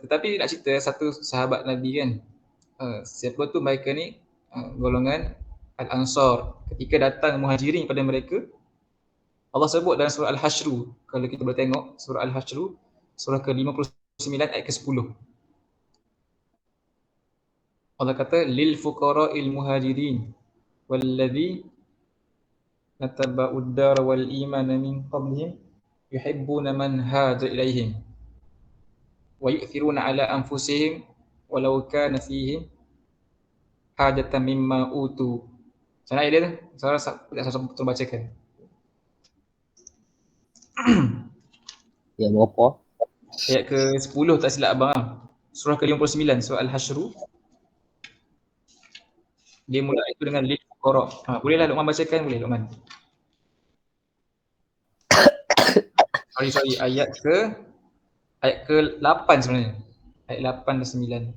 Tetapi nak cerita satu sahabat Nabi kan. Siapa tu mereka ni? Golongan Al-Ansar. Ketika datang Muhajirin pada mereka, Allah sebut dalam surah Al-Hashru. Kalau kita boleh tengok surah Al-Hashru, surah ke-59 ayat ke-10. Allah kata lil fuqara'il muhajirin walladzi nataba'ud dar wal iman min qablihim yuhibbuna man haja ilaihim wa yu'thiruna ala anfusihim walau kana fihim hajatan mimma utu. Sana ayat dia tu. Saya betul bacakan. Ya, berapa? Ayat ke-10 tak silap abang. Surah ke-59, surah Al-Hashru. Dia mula itu dengan lil fuqara. Bolehlah Luqman bacakan, boleh Luqman. Sorry, ayat ke-8 sebenarnya. Ayat 8 dan 9.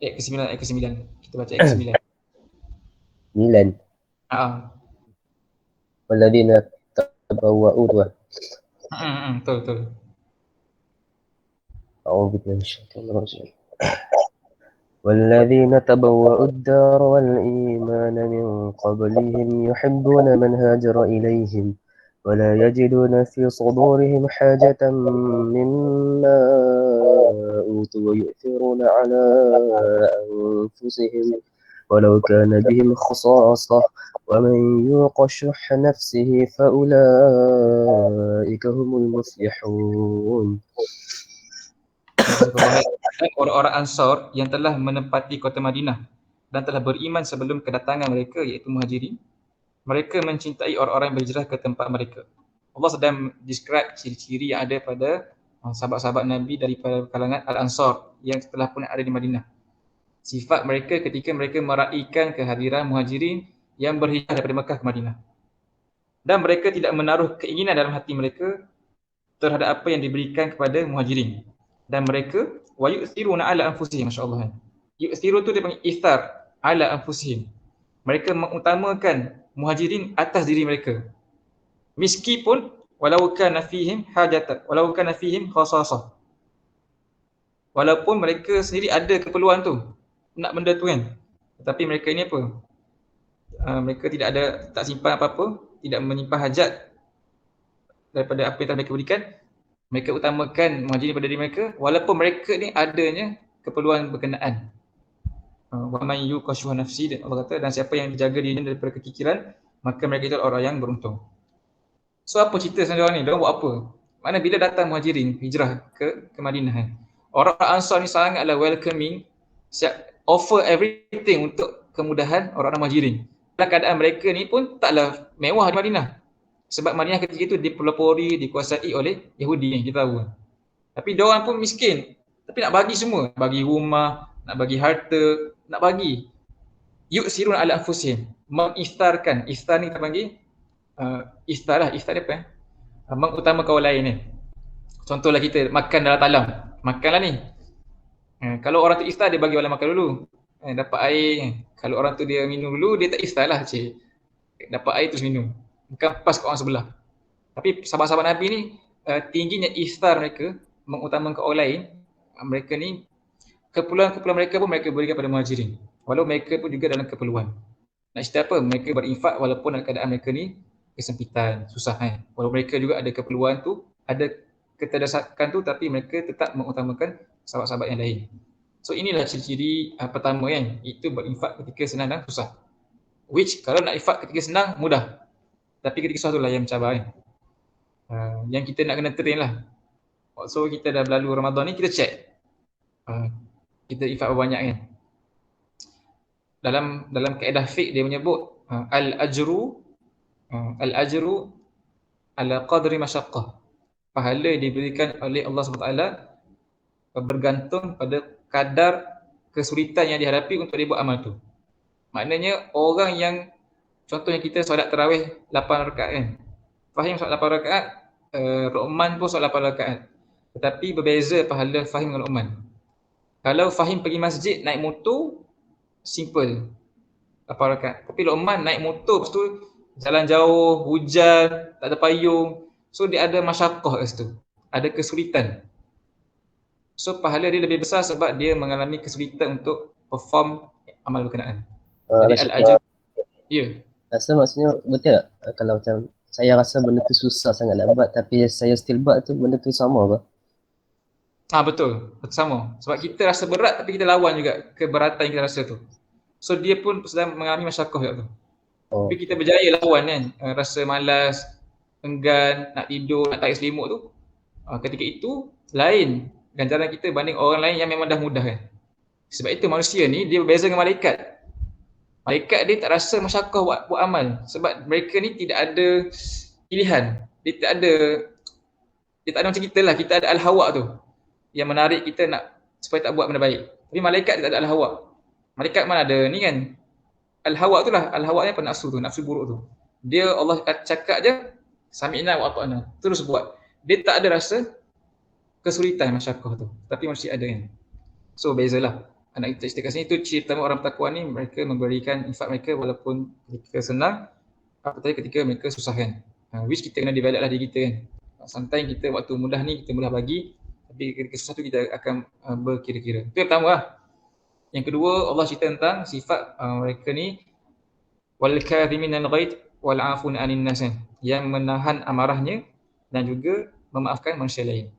Ayat ke-9. Kita baca ayat ke-9. 9. Walladzina tabawwa'u Betul. أعوذ بالله من الشيطان الرجيم والذين تبوأوا الدار والإيمان من قبلهم يحبون من هاجر إليهم ولا يجدون في صدورهم حاجة مما أوتوا ويؤثرون على أنفسهم ولو كان بهم خصاصة ومن يوق شح نفسه فأولئك هم المفلحون. Orang-orang Ansar yang telah menempati kota Madinah dan telah beriman sebelum kedatangan mereka, iaitu Muhajirin, mereka mencintai orang-orang yang berhijrah ke tempat mereka. Allah sedang describe ciri-ciri yang ada pada sahabat-sahabat Nabi daripada kalangan Al-Ansar yang telah pun ada di Madinah. Sifat mereka ketika mereka meraihkan kehadiran muhajirin yang berhijrah daripada Mekah ke Madinah. Dan mereka tidak menaruh keinginan dalam hati mereka terhadap apa yang diberikan kepada muhajirin. Dan mereka wa yu'thiruna ala anfusihim, masya-Allah. Yu'thiru tu dia panggil ithar ala anfusihim. Mereka mengutamakan muhajirin atas diri mereka. Meskipun walau kana fihim hajatan, walau kana fihim khasasah. Walaupun mereka sendiri ada keperluan tu, nak benda tu kan. Tetapi mereka ni apa? Mereka tak simpan apa-apa, tidak menyimpan hajat daripada apa yang telah mereka berikan. Mereka utamakan muhajirin pada diri mereka walaupun mereka ni adanya keperluan berkenaan. Wa man yuqashuha nafsi, dan Allah kata, dan siapa yang dijaga dirinya daripada kekikiran, maka mereka itu orang yang beruntung. So apa cerita sebenarnya ni? Diorang buat apa? Mana bila datang muhajirin hijrah ke Madinah, orang Ansar ni sangatlah welcoming, offer everything untuk kemudahan orang-orang muhajirin. Dalam keadaan mereka ni pun taklah mewah di Madinah. Sebab Madinah ketika itu dipelopori, dikuasai oleh Yahudi yang kita tahu. Tapi diorang pun miskin. Tapi nak bagi semua. Bagi rumah, nak bagi harta, nak bagi. Yu'sirun ala anfusihim. Mengiftarkan. Iftar ni kita panggil iftar lah. Iftar dia apa? Mengutamakan orang lain ni. Contohlah kita makan dalam talam. Makanlah ni. Kalau orang tu iftar, dia bagi orang makan dulu. Dapat air. Kalau orang tu dia minum dulu, dia tak iftar lah. Cik. Dapat air terus minum. Bukan pas ke orang sebelah. Tapi sahabat-sahabat Nabi ni, tingginya iftar mereka, mengutamakan orang lain, mereka ni, keperluan-keperluan mereka pun mereka berikan pada muhajirin. Walau mereka pun juga dalam keperluan. Nak cerita apa? Mereka berinfak walaupun dalam keadaan mereka ni kesempitan, susah kan. Walau mereka juga ada keperluan tu, ada keterdesakan tu, tapi mereka tetap mengutamakan sahabat-sahabat yang lain. So inilah ciri-ciri pertama kan, itu berinfak ketika senang dan susah. Which kalau nak infak ketika senang, mudah. Tapi ketika susah tu lah yang mencabar kan. Yang kita nak kena train lah. So kita dah berlalu Ramadan ni, kita check. Kita infak berapa banyak kan. Dalam kaedah fiqh dia menyebut al-ajru ala qadri masyaqqah. Pahala diberikan oleh Allah SWT bergantung pada kadar kesulitan yang dihadapi untuk dia buat amal tu. Maknanya orang yang, contohnya kita solat tarawih 8 rakaat kan. Fahim solat 8 rakaat, Luqman pun solat 8 rakaat. Tetapi berbeza pahala Fahim dengan Luqman. Kalau Fahim pergi masjid naik motor, simple 8 rakaat. Tapi Luqman naik motor, lepas tu jalan jauh, hujan, tak ada payung. So dia ada masyaqqah kat situ. Ada kesulitan. So pahala dia lebih besar sebab dia mengalami kesulitan untuk perform amal berkenaan. Jadi al-ajr. Ya. Rasa maksudnya betul tak? Kalau macam saya rasa benda tu susah sangat nak buat tapi saya still buat tu, benda tu sama apa? Betul. Betul sama. Sebab kita rasa berat tapi kita lawan juga keberatan yang kita rasa tu. So dia pun sedang mengalami masyaqqah juga tu. Tapi kita berjaya lawan kan. Rasa malas, enggan, nak tidur, nak tarik selimut tu. Ketika itu lain ganjaran kita banding orang lain yang memang dah mudah kan. Sebab itu manusia ni dia berbeza dengan malaikat. Malaikat dia tak rasa masyaqqah buat amal sebab mereka ni tidak ada pilihan. Dia tak ada macam kita lah. Kita ada al-hawa tu yang menarik kita nak supaya tak buat benda baik. Tapi malaikat dia tak ada al-hawa. Malaikat mana ada ni kan. Al-hawa tu lah. Al-hawa ni apa? Nafsu tu, nafsu buruk tu. Dia Allah cakap je sami'na wa ata'na, terus buat. Dia tak ada rasa kesulitan masyaqqah tu. Tapi manusia ada kan. So bezalah. Anak kita cerita kat sini tu ciri pertama orang bertakwa ni, mereka memberikan infak mereka walaupun ketika senang, apatah ketika mereka susah kan. Which kita kena develop lah diri kita kan. Sometimes kita waktu mudah ni kita mudah bagi, tapi ketika susah tu kita akan berkira-kira. Itu yang pertama lah. Yang kedua, Allah cerita tentang sifat mereka ni wal kadhimin al-ghaid wal 'afun 'anil nas, yang menahan amarahnya dan juga memaafkan manusia lain.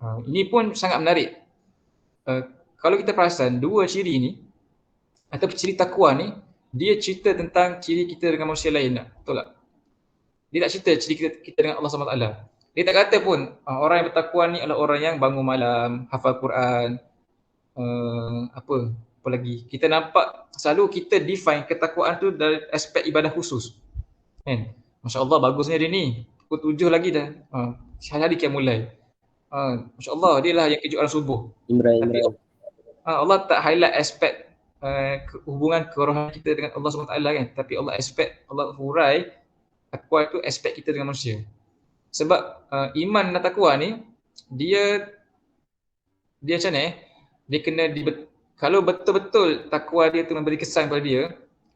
Ini pun sangat menarik. Kalau kita perasan dua ciri ni atau ciri takwa ni, dia cerita tentang ciri kita dengan manusia lain tak? Betul tak? Dia tak cerita ciri kita dengan Allah SWT. Dia tak kata pun orang yang bertakwa ni adalah orang yang bangun malam, hafal Quran, apa lagi. Kita nampak selalu kita define ketakwaan tu dari aspek ibadah khusus. Kan? Masya-Allah bagusnya dia ni. Pukul 7 lagi dah. Hari-hari qiyamul lail. Masya Allah, dia lah yang kejut orang subuh. Imran. Tapi Allah tak highlight aspek hubungan kerohanian kita dengan Allah SWT kan. Tapi Allah hurai takwa itu aspek kita dengan manusia. Sebab iman dan takwa ni dia macam ni, dia kena kalau betul-betul takwa dia tu memberi kesan pada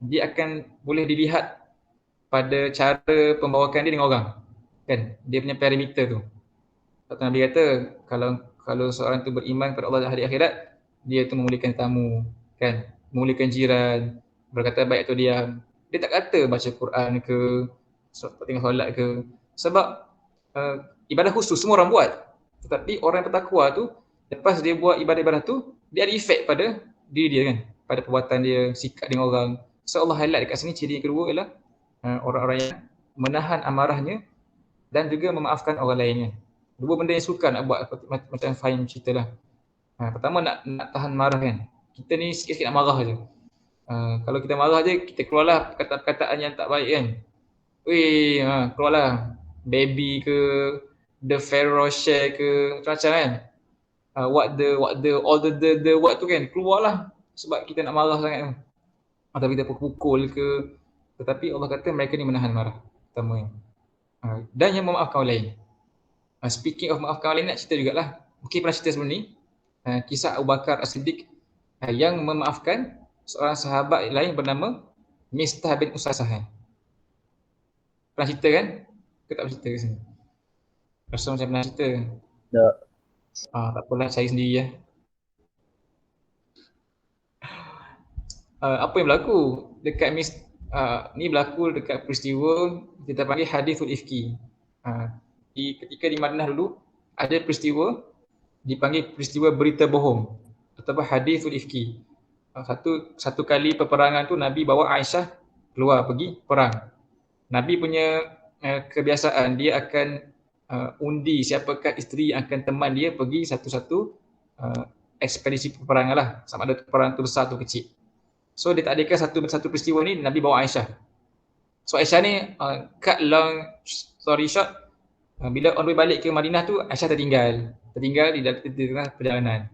dia akan boleh dilihat pada cara pembawakan dia dengan orang. Kan? Dia punya parameter tu. Nabi kata kalau seorang tu beriman kepada Allah dan hari akhirat, dia tu memuliakan tamu, kan? Memuliakan jiran, berkata baik atau diam. Dia tak kata baca Quran ke, tengah solat ke. Sebab ibadah khusus semua orang buat. Tetapi orang yang bertakwa tu, lepas dia buat ibadah-ibadah tu, dia ada efek pada diri dia kan, pada perbuatan dia, sikap dengan orang. So Allah highlight dekat sini ciri yang kedua ialah orang-orang yang menahan amarahnya dan juga memaafkan orang lainnya. Dua benda yang suka nak buat macam Fahim cerita lah. Pertama nak tahan marah kan. Kita ni sikit-sikit nak marah je. Kalau kita marah je, kita keluarlah perkataan-perkataan yang tak baik kan. Keluarlah baby ke, the Pharaoh share ke, macam-macam kan. What tu kan, keluarlah sebab kita nak marah sangat kan. Atau kita pukul ke. Tetapi Allah kata mereka ni menahan marah. Pertama. Dan yang memaafkan orang lain. Speaking of maafkan orang lain, nak cerita jugalah. Mungkin pernah cerita sebelum ni. Kisah Abu Bakar As-Siddiq yang memaafkan seorang sahabat lain bernama Mistah bin Usasah. Pernah cerita kan? Ke tak pernah cerita ke sini? Rasa macam pernah cerita. Tak. Tak apalah, cari sendiri ya. Apa yang berlaku dekat ni berlaku dekat peristiwa kita panggil hadithul ifki. Ketika di Madinah dulu ada peristiwa dipanggil peristiwa berita bohong ataupun hadithul ifki. Satu kali peperangan tu Nabi bawa Aisyah keluar pergi perang. Nabi punya kebiasaan dia akan undi siapakah isteri yang akan teman dia pergi satu-satu ekspedisi peperangan lah, sama ada peperangan tu besar atau kecil. So dia tak adakan satu peristiwa ni Nabi bawa Aisyah. So Aisyah ni cut long story short, bila on the way balik ke Madinah tu, Aisyah tertinggal di tengah perjalanan.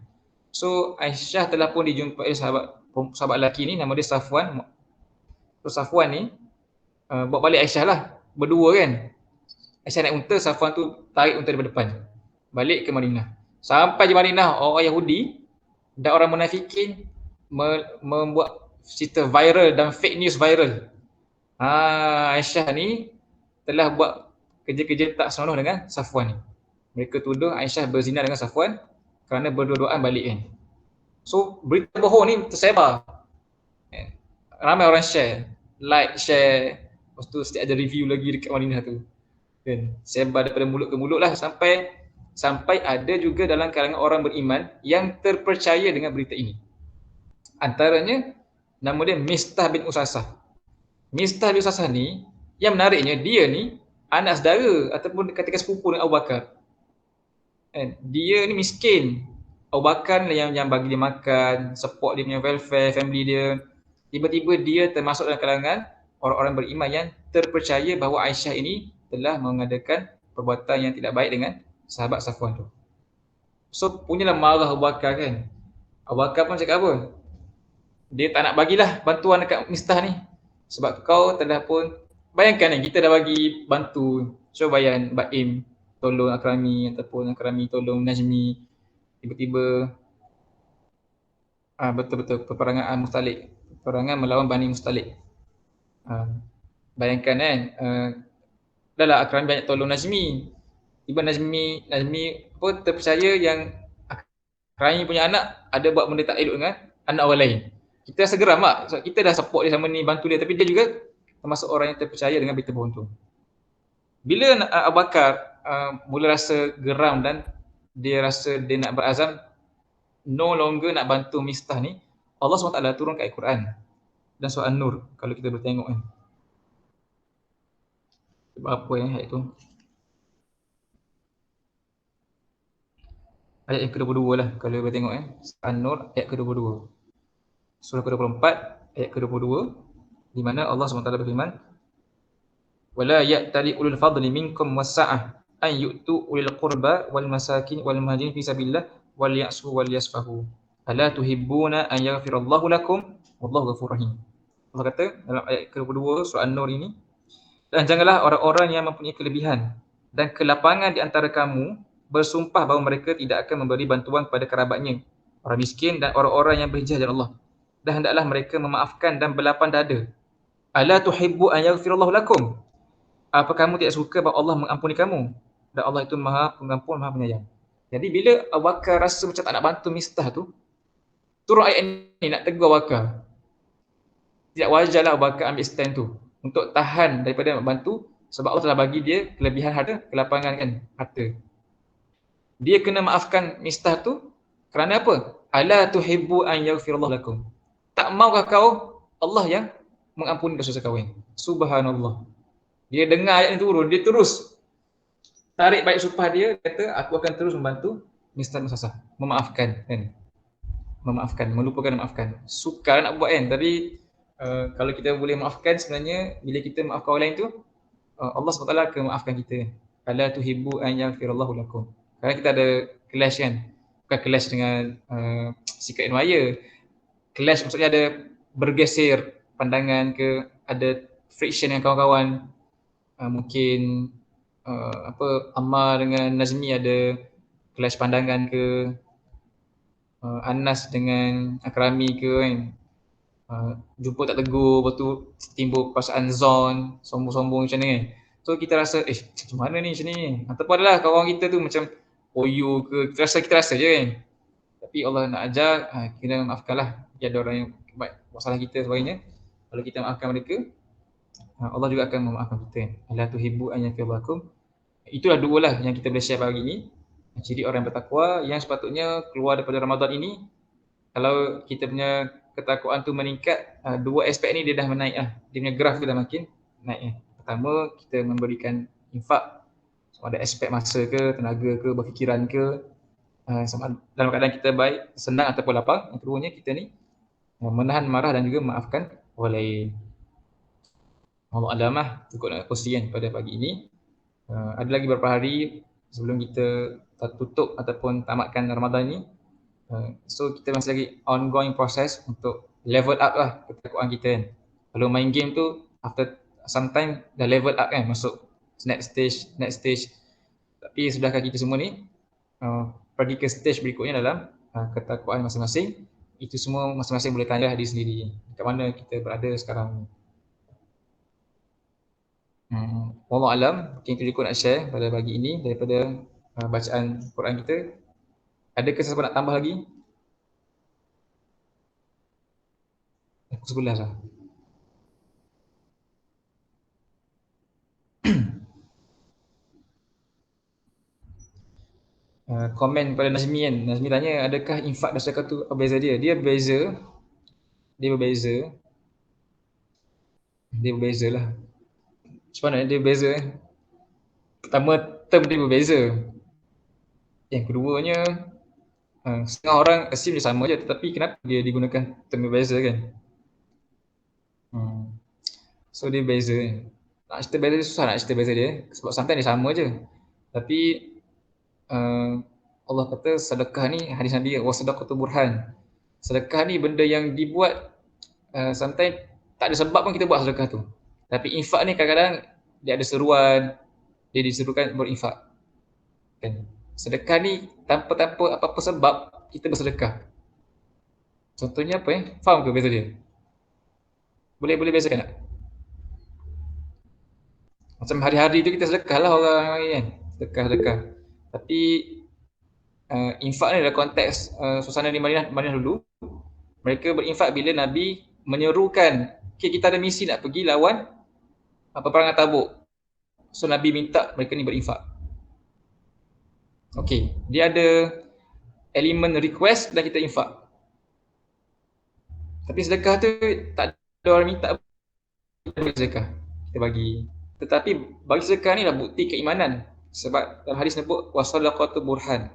So Aisyah telah pun dijumpai sahabat lelaki ni, nama dia Safwan. So Safwan ni bawa balik Aisyah lah, berdua kan. Aisyah naik unta, Safwan tu tarik unta daripada depan, balik ke Madinah. Sampai di Madinah, orang Yahudi dan orang munafikin membuat cerita viral dan fake news viral. Aisyah ni telah buat kerja-kerja tak senonoh dengan Safwan ni. Mereka tuduh Aisyah berzina dengan Safwan kerana berdua-duaan balik kan. So berita bohong ni tersebar. Ramai orang share, like, share. Lepas tu setiap ada review lagi dekat Madinah tu. Kan? Sebar daripada mulut ke mulut lah sampai ada juga dalam kalangan orang beriman yang terpercaya dengan berita ini. Antaranya nama dia Mistah bin Usasah. Mistah bin Usasah ni, yang menariknya dia ni anak saudara ataupun katakan sepupu dengan Abu Bakar. Dia ni miskin. Abu Bakar yang bagi dia makan, support dia punya welfare, family dia. Tiba-tiba dia termasuk dalam kalangan orang-orang beriman yang terpercaya bahawa Aisyah ini telah mengadakan perbuatan yang tidak baik dengan sahabat Safwan tu. So punyalah marah Abu Bakar kan. Abu Bakar pun cakap apa? Dia tak nak bagilah bantuan dekat Mistah ni. Sebab kau telah pun, bayangkan kan, kita dah bagi bantu. So bayang Baim tolong Akrami ataupun Akrami tolong Najmi. Tiba-tiba betul-betul peperangan Mustalik, peperangan melawan Bani Mustalik. Bayangkan kan, dah lah Akrami banyak tolong Najmi. Tiba Najmi pun terpercaya yang Akrami punya anak ada buat benda tak elok dengan anak orang lain. Kita rasa geram tak? So, kita dah support dia sama ni, bantu dia, tapi dia juga termasuk orang yang terpercaya dengan berita bohong tu. Bila Abu Bakar mula rasa geram dan dia rasa dia nak berazam no longer nak bantu Mistah ni, Allah SWT turunkan ayat Quran dan surah An-Nur kalau kita boleh tengok kan. Sebab apa ayat tu? Ayat yang ke-22 lah kalau boleh tengok An-Nur ayat ke-22. Surah ke-24 ayat ke-22 di mana Allah SWT berfirman, wala ya'tali ulul fadli minkum wasa'ah an yu'tu ulil qurba wal masakin wal muhajirin fi sabilillah wal ya'su wal yasfahu. Ala tuhibbuna an yaghfirallahu lakum wallahu ghafurur rahim. Allah kata dalam ayat kedua surah An-Nur ini, dan janganlah orang-orang yang mempunyai kelebihan dan kelapangan di antara kamu bersumpah bahawa mereka tidak akan memberi bantuan kepada kerabatnya, orang miskin dan orang-orang yang berhijrah jalan Allah. Dan hendaklah mereka memaafkan dan berlapang dada. Ala tuhibbu an yaghfirallahu lakum. Apa kamu tidak suka bahawa Allah mengampuni kamu? Dan Allah itu Maha Pengampun, Maha Penyayang. Jadi bila Abu Bakar rasa macam tak nak bantu Mistah tu, turun ayat ni nak tegur Abu Bakar. Tidak wajarlah Abu Bakar ambil stand tu untuk tahan daripada membantu, sebab Allah telah bagi dia kelebihan harta, kelapangan kan harta. Dia kena maafkan Mistah tu kerana apa? Ala tuhibbu an yaghfirallahu lakum. Tak maukah kau Allah yang mengampuni dosa kau? Subhanallah. Dia dengar ayat ni turun, dia terus tarik baik sumpah dia, kata aku akan terus membantu Mistah Musasah, memaafkan kan. Memaafkan, melupakan memaafkan. Sukar nak buat kan, tapi kalau kita boleh maafkan, sebenarnya bila kita maafkan orang lain tu, Allah SWT akan maafkan kita. Ala tuhibbu an yaghfirallahu lakum. Kadang kita ada clash kan. Bukan clash dengan sikap admire. Clash maksudnya ada bergeser pandangan ke, ada friction dengan kawan-kawan. Mungkin Ammar dengan Nazmi ada clash pandangan ke, Anas dengan Akrami ke kan. Jumpa tak tegur, lepas tu timbul perasaan zon, sombong-sombong macam ni kan. So kita rasa, macam mana ni macam ni. Ataupun adalah kawan kita tu macam oyo ke, kita rasa je kan. Tapi Allah nak ajar, kena maafkanlah. Dia ada orang yang buat masalah kita sebagainya. Kalau kita maafkan mereka, Allah juga akan memaafkan kita. Ala tuhibbu an yaghfiralakum. Itulah dua lah yang kita boleh share pagi ni. Ciri orang yang bertakwa yang sepatutnya keluar daripada Ramadan ini. Kalau kita punya ketakwaan tu meningkat, dua aspek ni dia dah menaik lah. Dia punya graf tu dah makin naik. Pertama, kita memberikan infak. Sama ada aspek masa ke, tenaga ke, berfikiran ke, sama dalam keadaan kita baik, senang ataupun lapang. Yang keduanya, kita ni menahan marah dan juga memaafkan orang lain. Allah alamah, cukup nak kongsikan pada pagi ini. Ada lagi beberapa hari sebelum kita tutup ataupun tamatkan Ramadan ni. So kita masih lagi ongoing proses untuk level up lah ketakwaan kita kan. Kalau main game tu after some time dah level up kan, masuk next stage. Tapi sudahkah kita semua ni pergi ke stage berikutnya dalam ketakwaan masing-masing? Itu semua masing-masing boleh tanya diri sendiri kat mana kita berada sekarang. Wallahu alam, mungkin itu juga nak share pada pagi ini daripada bacaan Quran kita. Adakah siapa nak tambah lagi? Pukul 11 lah. Komen pada Nazmi kan. Nazmi tanya, adakah infak dan sedekah tu berbeza dia? Dia berbeza. Dia berbeza lah. Macam mana dia berbeza? Pertama, term dia berbeza. Yang keduanya, setengah orang assume dia sama je, tetapi kenapa dia digunakan term berbeza kan? So dia beza. Nak cerita beza dia susah nak cerita beza dia, sebab sometimes dia sama je. Tapi Allah kata sedekah ni, hadis Nabi, wa sadaqatu burhan. Sedekah ni benda yang dibuat sometimes tak ada sebab pun kita buat sedekah tu. Tapi infak ni kadang-kadang dia ada seruan, dia diserukan berinfak. Kan? Sedekah ni tanpa apa-apa sebab kita bersedekah. Contohnya apa Faham ke beza dia? Boleh bezakan tak? Macam hari-hari tu kita sedekah lah orang lain kan. Sedekah. Tapi infak ni dalam konteks suasana di Madinah dulu. Mereka berinfak bila Nabi menyerukan, kita ada misi nak pergi lawan peperangan Tabuk. So Nabi minta mereka ni berinfak. Okey, dia ada elemen request dan kita infak. Tapi sedekah tu tak ada orang minta, kita bagi sedekah, kita bagi. Tetapi bagi sedekah ni lah bukti keimanan. Sebab dalam hadis sebut wasadaqatu burhan.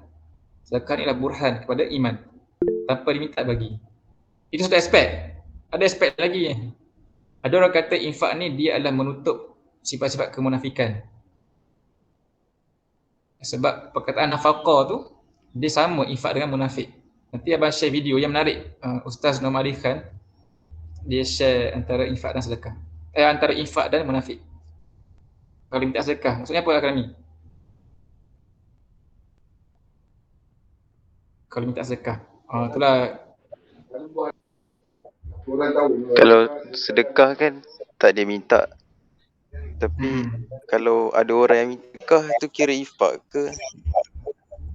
Sedekah ni lah burhan kepada iman. Tanpa diminta bagi. Itu satu aspek. Ada aspek lagi. Ada orang kata infak ni dia adalah menutup sifat-sifat kemunafikan. Sebab perkataan nafaqah tu dia sama infak dengan munafik. Nanti abang share video yang menarik. Ustaz Nur Arif Khan dia share antara infak dan sedekah. Antara infak dan munafik. Kalau minta sedekah, maksudnya apa Akademi? Kalau minta sedekah. Itulah. Kalau sedekah kan tak dia minta. Tapi kalau ada orang yang minta sedekah tu kira infak ke?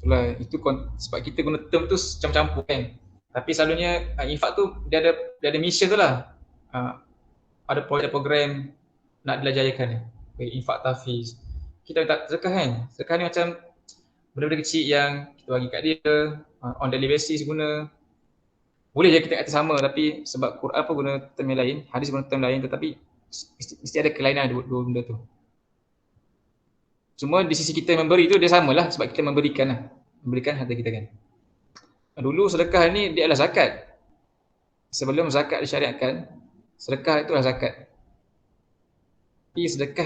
Itulah, itu sebab kita guna term tu campur-campur kan. Tapi selalunya infak tu dia ada mission tu lah. Ada program nak dilajayakan. Infak tahfiz. Kita minta sedekah kan. Sedekah ni macam benda-benda kecil yang kita bagi kat dia on daily basis guna. Boleh je kita kata sama tapi sebab Quran pun guna term yang lain, hadis guna term lain tetapi mesti ada kelainan dua benda tu. Cuma di sisi kita memberi tu dia samalah sebab kita memberikan harta kita kan. Dulu sedekah ni dia adalah zakat. Sebelum zakat disyariatkan, sedekah itu adalah zakat. Tapi sedekah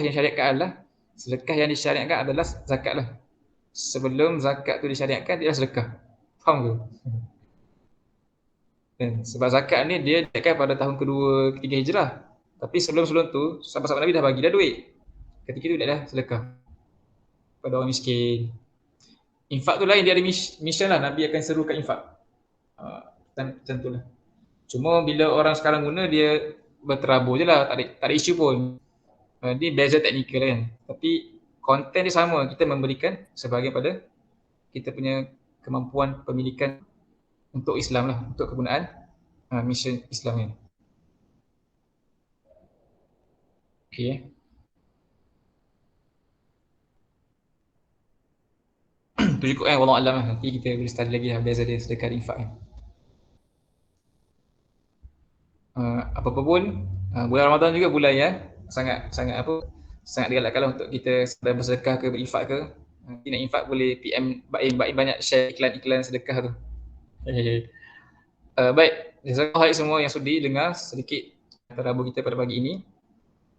yang disyariatkan adalah zakat lah. Sebelum zakat tu disyariatkan dia adalah sedekah. Faham ke? Sebab zakat ni dia disyariatkan pada tahun kedua, ketiga hijrah. Tapi sebelum-sebelum tu, sahabat-sahabat Nabi dah bagi dah duit. Ketika itu dia dah sedekah pada orang miskin. Infak tu lain, dia ada mission lah. Nabi akan serukan infak. Macam tu lah. Cuma bila orang sekarang guna, dia berterabur je lah. Tak ada isu pun. Dia beza teknikal kan. Tapi konten dia sama. Kita memberikan sebahagian pada kita punya kemampuan pemilikan untuk Islam lah. Untuk kegunaan mission Islam ni. Okay. Tu cukup kan, wallahu alam lah. Nanti kita boleh study lagi lah beza dia sedekah dan infak kan. Apa-apa pun bulan Ramadan juga bulan yang sangat digalakkan untuk kita sedang bersedekah ke berinfak ke. Nanti nak infak boleh PM Baim banyak share iklan-iklan sedekah tu. Baik, jazakallahu khair semua yang sudi dengar sedikit tadabbur kita pada pagi ini.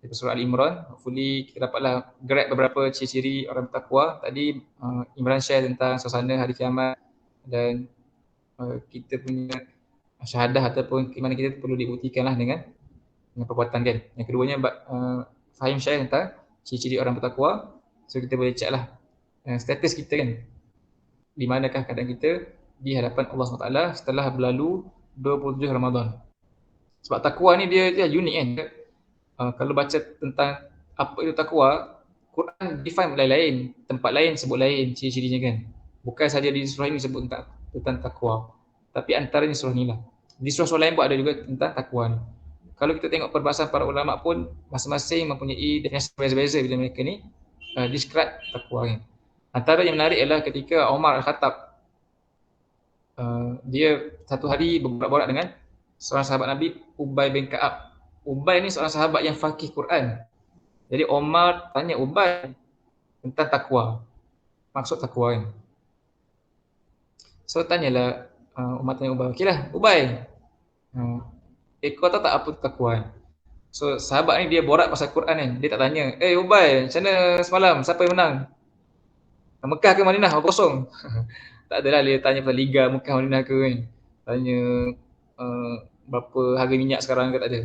Surah Al-Imran. Hopefully kita dapatlah grab beberapa ciri-ciri orang bertakwa. Tadi Imran share tentang suasana hari kiamat dan kita punya syahadah ataupun keimanan kita perlu dibuktikanlah dengan perbuatan kan. Yang keduanya Fahim share tentang ciri-ciri orang bertakwa. So kita boleh check lah status kita kan. Di manakah keadaan kita di hadapan Allah SWT setelah berlalu 27 Ramadan. Sebab takwa ni dia unik kan. Kalau baca tentang apa itu takwa, Quran define lain-lain, tempat lain sebut lain ciri-cirinya kan. Bukan saja di surah ini sebut tentang takwa, tapi antaranya surah ni lah. Di surah-surah lain pun ada juga tentang takwa ni. Kalau kita tengok perbahasan para ulama pun masing-masing mempunyai definisi berbeza-beza bila mereka ni describe takwa kan. Antara yang menarik adalah ketika Umar Al-Khattab dia satu hari berborak-borak dengan seorang sahabat Nabi, Ubay bin Ka'ab. Ubay ni seorang sahabat yang faqih Quran. Jadi Umar tanya Ubay tentang takwa. Maksud takwa kan. So tanyalah Umar tanya Ubay, okeylah Ubay. Kau tahu tak apa takwa kan? So sahabat ni dia borak pasal Quran kan. Dia tak tanya, Ubay, macam mana semalam? Siapa yang menang? Mekah ke Madinah? Kosong. Tak adalah dia tanya pasal Liga Mekah Madinah ke kan. Tanya berapa harga minyak sekarang ke, tak ada.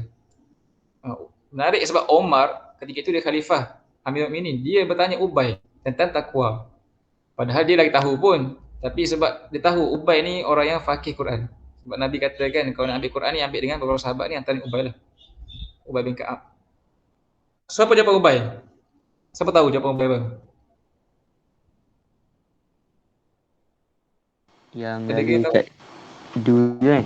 Menarik sebab Omar ketika itu dia khalifah Amirul Mukminin, dia bertanya Ubay tentang takwa. Padahal dia lagi tahu pun, tapi sebab dia tahu Ubay ni orang yang faqih Quran. Sebab Nabi katakan kalau nak ambil Quran ni ambil dengan beberapa sahabat ni, antara Ubay lah. Ubay bin Ka'ab. So apa jawapan Ubay? Siapa tahu jawapan Ubay bang? Yang lagi kat dulu kan.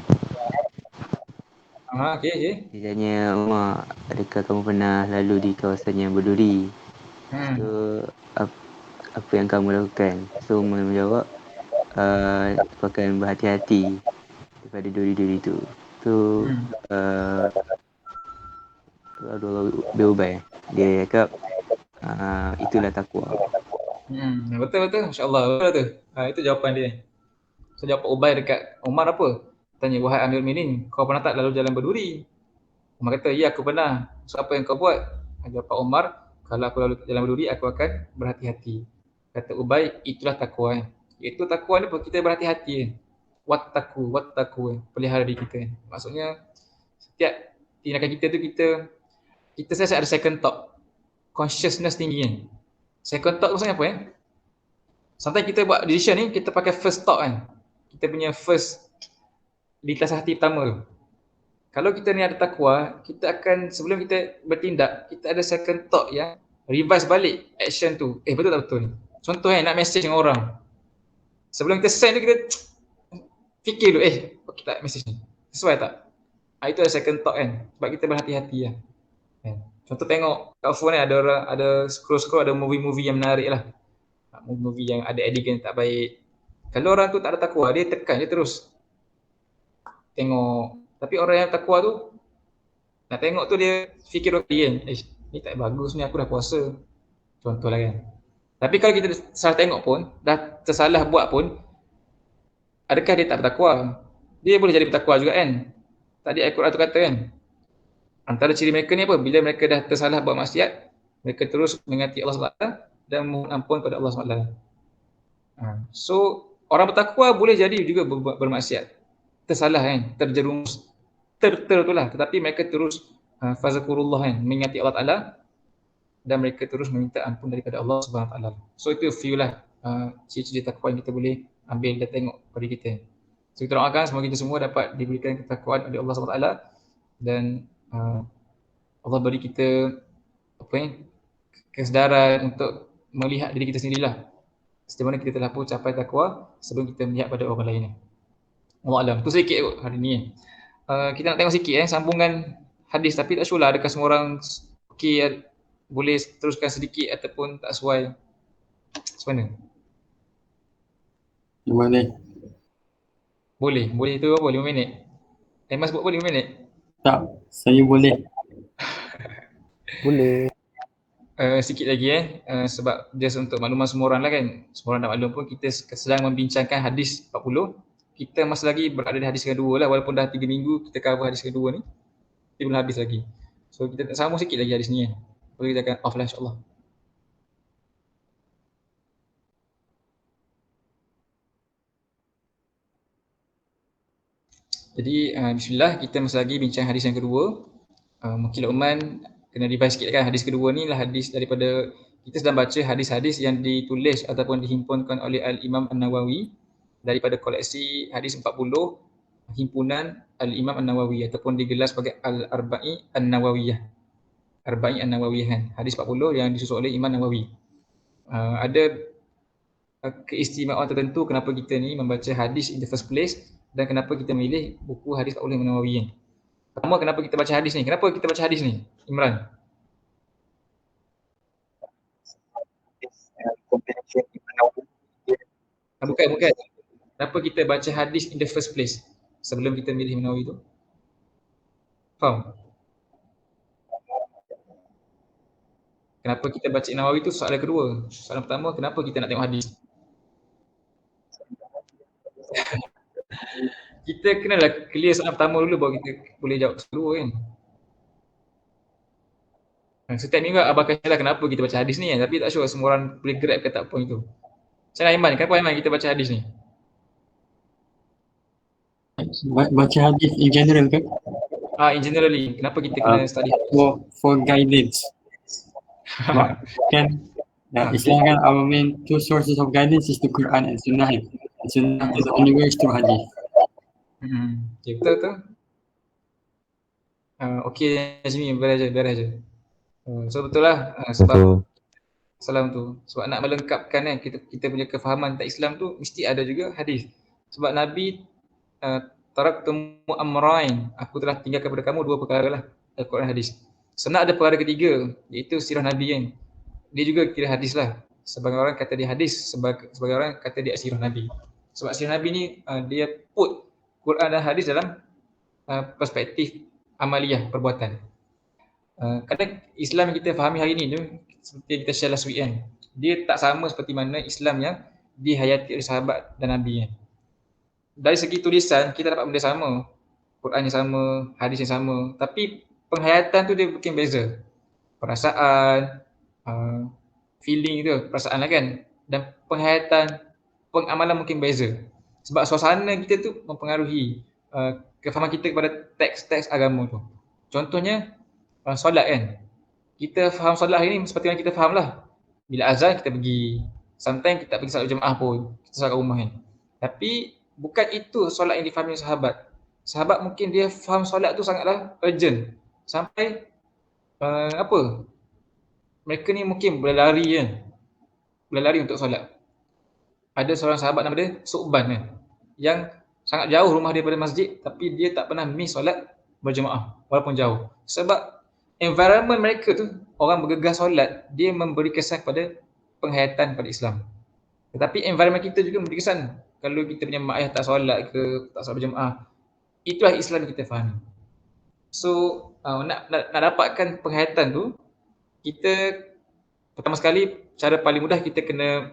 Okay. Dia tanya, Umar, adakah kamu pernah lalu di kawasan yang berduri? So, apa yang kamu lakukan? So, Umar menjawab, aku akan berhati-hati daripada duri-duri tu. So, Ubay, dia cakap, itulah takwa. Betul. InsyaAllah. Betul tu. Itu jawapan dia. So, jawapan Ubay dekat Umar apa? Tanya, wahai Amirul Mukminin, kau pernah tak lalu jalan berduri? Umar kata, ya aku pernah. So apa yang kau buat? Jawapan Umar, kalau aku lalu jalan berduri, aku akan berhati-hati. Kata Ubay, itulah takwa kan. Itu takwa ni kita berhati-hati kan. Wattaqu, pelihara diri kita kan. Maksudnya setiap tindakan kita tu kita selalu ada second thought. Consciousness tinggi kan. Second thought tu maksudnya apa Sometimes kita buat decision ni, kita pakai first thought kan. Kita punya first di kelas hati pertama tu. Kalau kita ni ada takwa, kita akan sebelum kita bertindak, kita ada second thought yang revise balik action tu. Betul tak betul ni? Contoh nak message dengan orang. Sebelum kita send tu kita fikir dulu, okay tak message ni? Sesuai tak? Itu ada second thought kan. Sebab kita berhati-hati lah. Contoh tengok kat phone ni ada orang, ada scroll-scroll, ada movie-movie yang menarik lah. Movie yang ada adegan tak baik. Kalau orang tu tak ada takwa, dia tekan, dia terus tengok. Tapi orang yang takwa tu nak tengok tu dia fikir dua kali kan. Ni tak bagus ni, aku dah puasa. Contohlah kan. Tapi kalau kita salah tengok pun, dah tersalah buat pun, adakah dia tak bertakwa? Dia boleh jadi bertakwa juga kan. Tadi Al-Quran tu kata kan, antara ciri mereka ni apa? Bila mereka dah tersalah buat maksiat, mereka terus mengingati Allah SWT dan mohon ampun kepada Allah SWT. So, orang bertakwa boleh jadi juga bermaksiat. Tersalah kan, terjerumus, itulah. Tetapi mereka terus fazakurullah kan, mengingati Allah Ta'ala dan mereka terus meminta ampun daripada Allah SWT. So, itu few lah ciri-ciri takwa yang kita boleh ambil dan tengok pada kita. So, kita doakan semoga kita semua dapat diberikan ketakwaan oleh Allah SWT dan Allah beri kita kesedaran untuk melihat diri kita sendirilah. Setiap mana kita telah pun capai takwa sebelum kita melihat pada orang lain. Allah Alam. Tu sedikit kot hari ni. Kita nak tengok sikit sambungan hadis, tapi tak sure lah adakah semua orang boleh teruskan sedikit ataupun tak sesuai. Macam mana? Boleh. Boleh tu apa? 5 minit? Mas buat apa 5 minit? Tak, saya boleh. Boleh. Sikit lagi sebab just untuk makluman semua orang lah kan. Semua orang nak maklum pun kita sedang membincangkan hadis 40. Kita masih lagi berada di hadis kedua lah, walaupun dah 3 minggu kita cover hadis kedua ni. Dia belum habis lagi. So kita sambung sikit lagi hadis ni kan. Lepas kita akan off lah insyaAllah. Jadi bismillah, kita masih lagi bincang hadis yang kedua. Mungkin Luqman kena revise sikit kan, hadis kedua ni lah hadis daripada, kita sedang baca hadis-hadis yang ditulis ataupun dihimpunkan oleh Al-Imam An-Nawawi daripada koleksi hadis 40 himpunan Al-Imam An-Nawawi ataupun digelar sebagai Al-Arba'i An-Nawawiyah. Arba'i An-Nawawiyah kan, hadis 40 yang disusun oleh Imam Nawawi. Ada keistimewaan tertentu kenapa kita ni membaca hadis in the first place dan kenapa kita memilih buku hadis 40 Imam Nawawi ni. Pertama, kenapa kita baca hadis ni? Kenapa kita baca hadis ni? Imran. Bukan. Kenapa kita baca hadis in the first place sebelum kita milih Imam Nawawi tu? Faham? Kenapa kita baca Imam Nawawi tu soalan kedua. Soalan pertama, kenapa kita nak tengok hadis? Kita kenalah clear soalan pertama dulu baru kita boleh jawab kedua kan. Setiap minggu Abang kasi lah kenapa kita baca hadis ni kan, tapi tak sure semua orang boleh grab ke tak point tu. Macam mana Aiman, kenapa Aiman kita baca hadis ni? Baca hadis in general ke? In generally, kenapa kita kena study hadis? For guidance. Kan Islam kan, our main two sources of guidance is the Quran and Sunnah. And Sunnah is the only way is through hadis. Okay, betul. Okay Najmi, beres je. So betul lah sebab salam tu. Sebab nak melengkapkan kita punya kefahaman tentang Islam tu mesti ada juga hadis. Sebab Nabi taraktu amrain, aku telah tinggalkan kepada kamu 2 perkara lah, Al-Quran hadis. Sebenarnya ada perkara ketiga iaitu sirah Nabi kan. Dia juga kira hadis lah. Sebagai orang kata dia hadis, sebagai orang kata dia sirah Nabi. Sebab sirah Nabi ni dia put Quran dan hadis dalam perspektif amaliyah, perbuatan. Kadang Islam yang kita fahami hari ni tu seperti yang kita share last week kan, dia tak sama seperti mana Islam yang dihayati oleh sahabat dan Nabi kan. Dari segi tulisan kita dapat benda sama, Quran yang sama, hadis yang sama, tapi penghayatan tu dia mungkin beza. Perasaan, feeling tu, perasaan lah kan. dan penghayatan pengamalan mungkin beza. Sebab suasana kita tu mempengaruhi kefahaman kita kepada teks-teks agama tu. Contohnya solat kan. Kita faham solat hari ni seperti yang kita faham lah. Bila azan kita pergi, sometimes kita tak pergi solat jemaah pun, kita solat kat rumah kan. Tapi bukan itu solat yang difahami sahabat. Sahabat mungkin dia faham solat tu sangatlah urgent. Sampai mereka ni mungkin boleh lari kan. Boleh lari untuk solat. Ada seorang sahabat nama dia Su'ban kan, yang sangat jauh rumah dia daripada masjid, tapi dia tak pernah miss solat berjemaah walaupun jauh. Sebab environment mereka tu, orang bergegas solat, dia memberi kesan kepada penghayatan pada Islam. Tetapi environment kita juga memberi kesan. Kalau kita punya mak ayah tak solat ke, tak solat berjemaah, itulah Islam yang kita fahami. So, nak dapatkan penghayatan tu, kita pertama sekali, cara paling mudah kita kena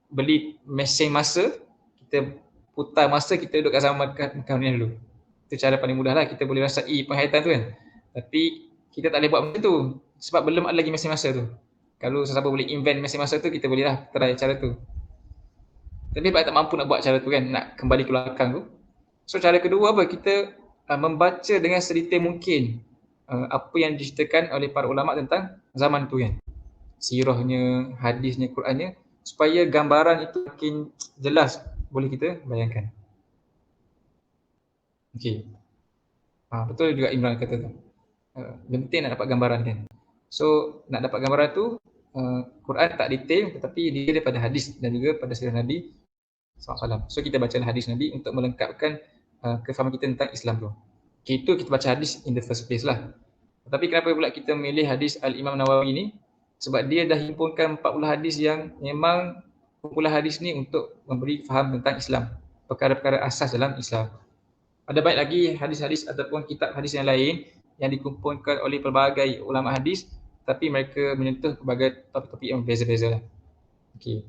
beli mesin masa, kita putar masa, kita duduk kat zaman kahwin dulu. Itu cara paling mudah lah, kita boleh rasai penghayatan tu kan. Tapi kita tak boleh buat macam tu sebab belum ada lagi mesin masa tu. Kalau sesiapa boleh invent mesin masa tu, kita boleh lah try cara tu. Tapi sebab tak mampu nak buat cara tu kan, nak kembali ke belakang tu. So cara kedua apa? Kita membaca dengan sedetail mungkin apa yang diceritakan oleh para ulama tentang zaman tu kan. Sirahnya, hadisnya, Qurannya, supaya gambaran itu makin jelas boleh kita bayangkan. Okey. Betul juga Imran kata tu. Penting nak dapat gambaran kan. So nak dapat gambaran tu, Quran tak detail tetapi dia daripada hadis dan juga pada sirah Nabi SAW. So kita baca hadis Nabi untuk melengkapkan kefahaman kita tentang Islam tu. Okay, itu kita baca hadis in the first place lah. Tapi kenapa pula kita memilih hadis Al-Imam Nawawi ni? Sebab dia dah himpunkan 40 hadis yang memang kumpulan hadis ni untuk memberi faham tentang Islam, perkara-perkara asas dalam Islam. Ada banyak lagi hadis-hadis ataupun kitab hadis yang lain yang dikumpulkan oleh pelbagai ulama hadis, tapi mereka menyentuh pelbagai topik-topik yang beza-beza lah. Okay.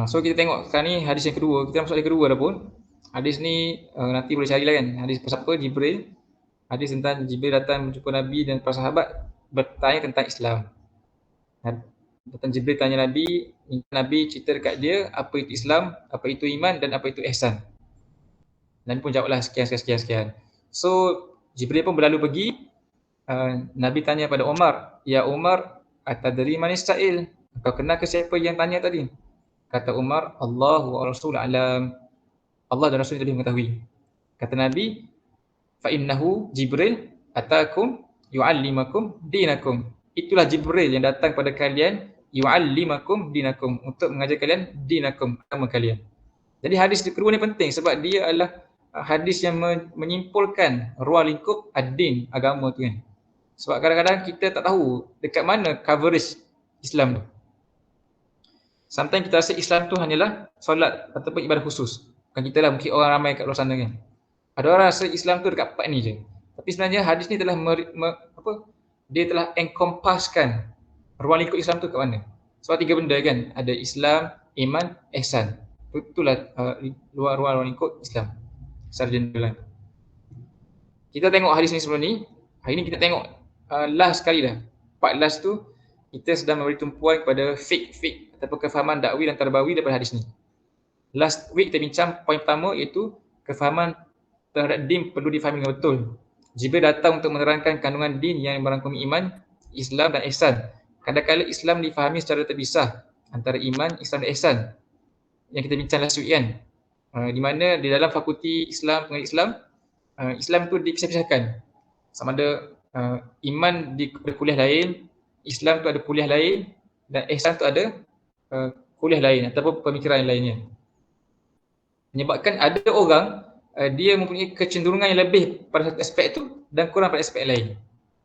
So kita tengok sekarang ni hadis yang kedua. Kita masuk hadis kedua dah pun. Hadis ni nanti boleh carilah kan. Hadis pasal apa? Jibril. Hadis tentang Jibril datang menjumpa Nabi dan para sahabat bertanya tentang Islam. Datang Jibril tanya Nabi, Nabi cerita dekat dia apa itu Islam, apa itu iman dan apa itu ihsan. Nabi pun jawablah sekian. So Jibril pun berlalu pergi. Nabi tanya pada Umar, "Ya Umar, atadri man sa'il? Kau kenal ke siapa yang tanya tadi?" Kata Umar, "Allah wa Rasul alam." Allah dan Rasul lebih mengetahui. Kata Nabi, "Fa innahu Jibril atakum yu'allimakum dinakum." Itulah Jibril yang datang pada kalian, yu'allimakum dinakum, untuk mengajar kalian dinakum, agama kalian. Jadi hadis kedua ni penting sebab dia adalah hadis yang menyimpulkan ruang lingkup ad-din, agama tu kan. Sebab kadang-kadang kita tak tahu dekat mana coverage Islam tu. Sometimes kita rasa Islam tu hanyalah solat ataupun ibadah khusus. Bukan kita lah, mungkin orang ramai kat luar sana kan. Ada orang rasa Islam tu dekat part ni je. Tapi sebenarnya hadis ni telah dia telah encompasskan ruang lingkup Islam tu kat mana. Sebab 3 benda kan, ada Islam, iman, ihsan. Itulah ruang lingkup Islam secara general. Kita tengok hadis ni sebelum ni. Hari ni kita tengok last sekali dah. Part last tu kita sedang memberi tumpuan kepada fiqh ataupun kefahaman dakwi dan tarbawi daripada hadis ni. Last week kita bincang poin pertama iaitu kefahaman terhadap din perlu difahami dengan betul. Jibril datang untuk menerangkan kandungan din yang merangkumi iman, Islam dan ihsan. Kadang-kadang Islam difahami secara terpisah antara iman, Islam dan ihsan. Yang kita bincang last week kan. Di mana di dalam fakulti Islam, pengajian Islam, Islam tu dipisah-pisahkan. Sama ada iman di kuliah lain, Islam tu ada kuliah lain dan ihsan tu ada kuliah lain ataupun pemikiran lainnya. Menyebabkan ada orang dia mempunyai kecenderungan yang lebih pada satu aspek tu dan kurang pada aspek lain.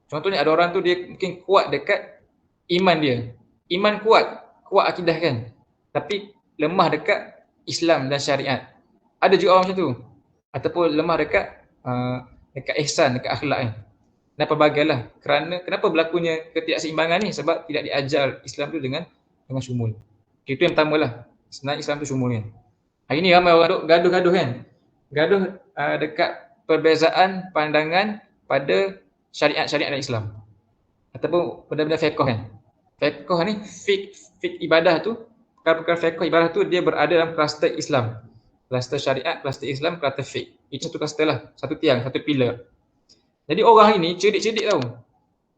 Contohnya ada orang tu dia mungkin kuat dekat iman dia. Iman kuat akidah kan. Tapi lemah dekat Islam dan syariat. Ada juga orang macam tu. Ataupun lemah dekat ihsan, dekat akhlak kan. Dan pelbagailah. Kenapa berlakunya ketidakseimbangan ni? Sebab tidak diajar Islam tu dengan syumul. Itu yang pertama lah. Sebenarnya Islam tu syumul kan. Hari ni ramai orang gaduh-gaduh kan. Gaduh dekat perbezaan pandangan pada syariat dan Islam. Ataupun benda-benda fiqh kan. Fiqh ni, fiqh ibadah tu, perkara-perkara fiqh ibadah tu dia berada dalam kluster Islam. Kluster syariat, kluster Islam, kluster fiqh. Itu satu kluster lah, satu tiang, satu pilar. Jadi orang ini cerdik-cerdik tau.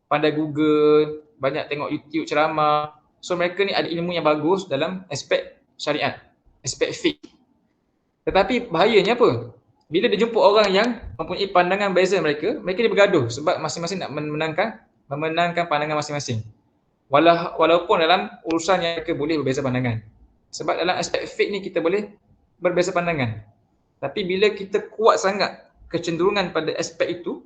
Pandai Google, banyak tengok YouTube ceramah. So mereka ni ada ilmu yang bagus dalam aspek syariat, aspek fiqh. Tetapi bahayanya apa? Bila dia jumpa orang yang mempunyai pandangan beza mereka dia bergaduh sebab masing-masing nak memenangkan pandangan masing-masing. Walaupun dalam urusan yang mereka boleh berbeza pandangan. Sebab dalam aspek fiqh ni kita boleh berbeza pandangan. Tapi bila kita kuat sangat kecenderungan pada aspek itu,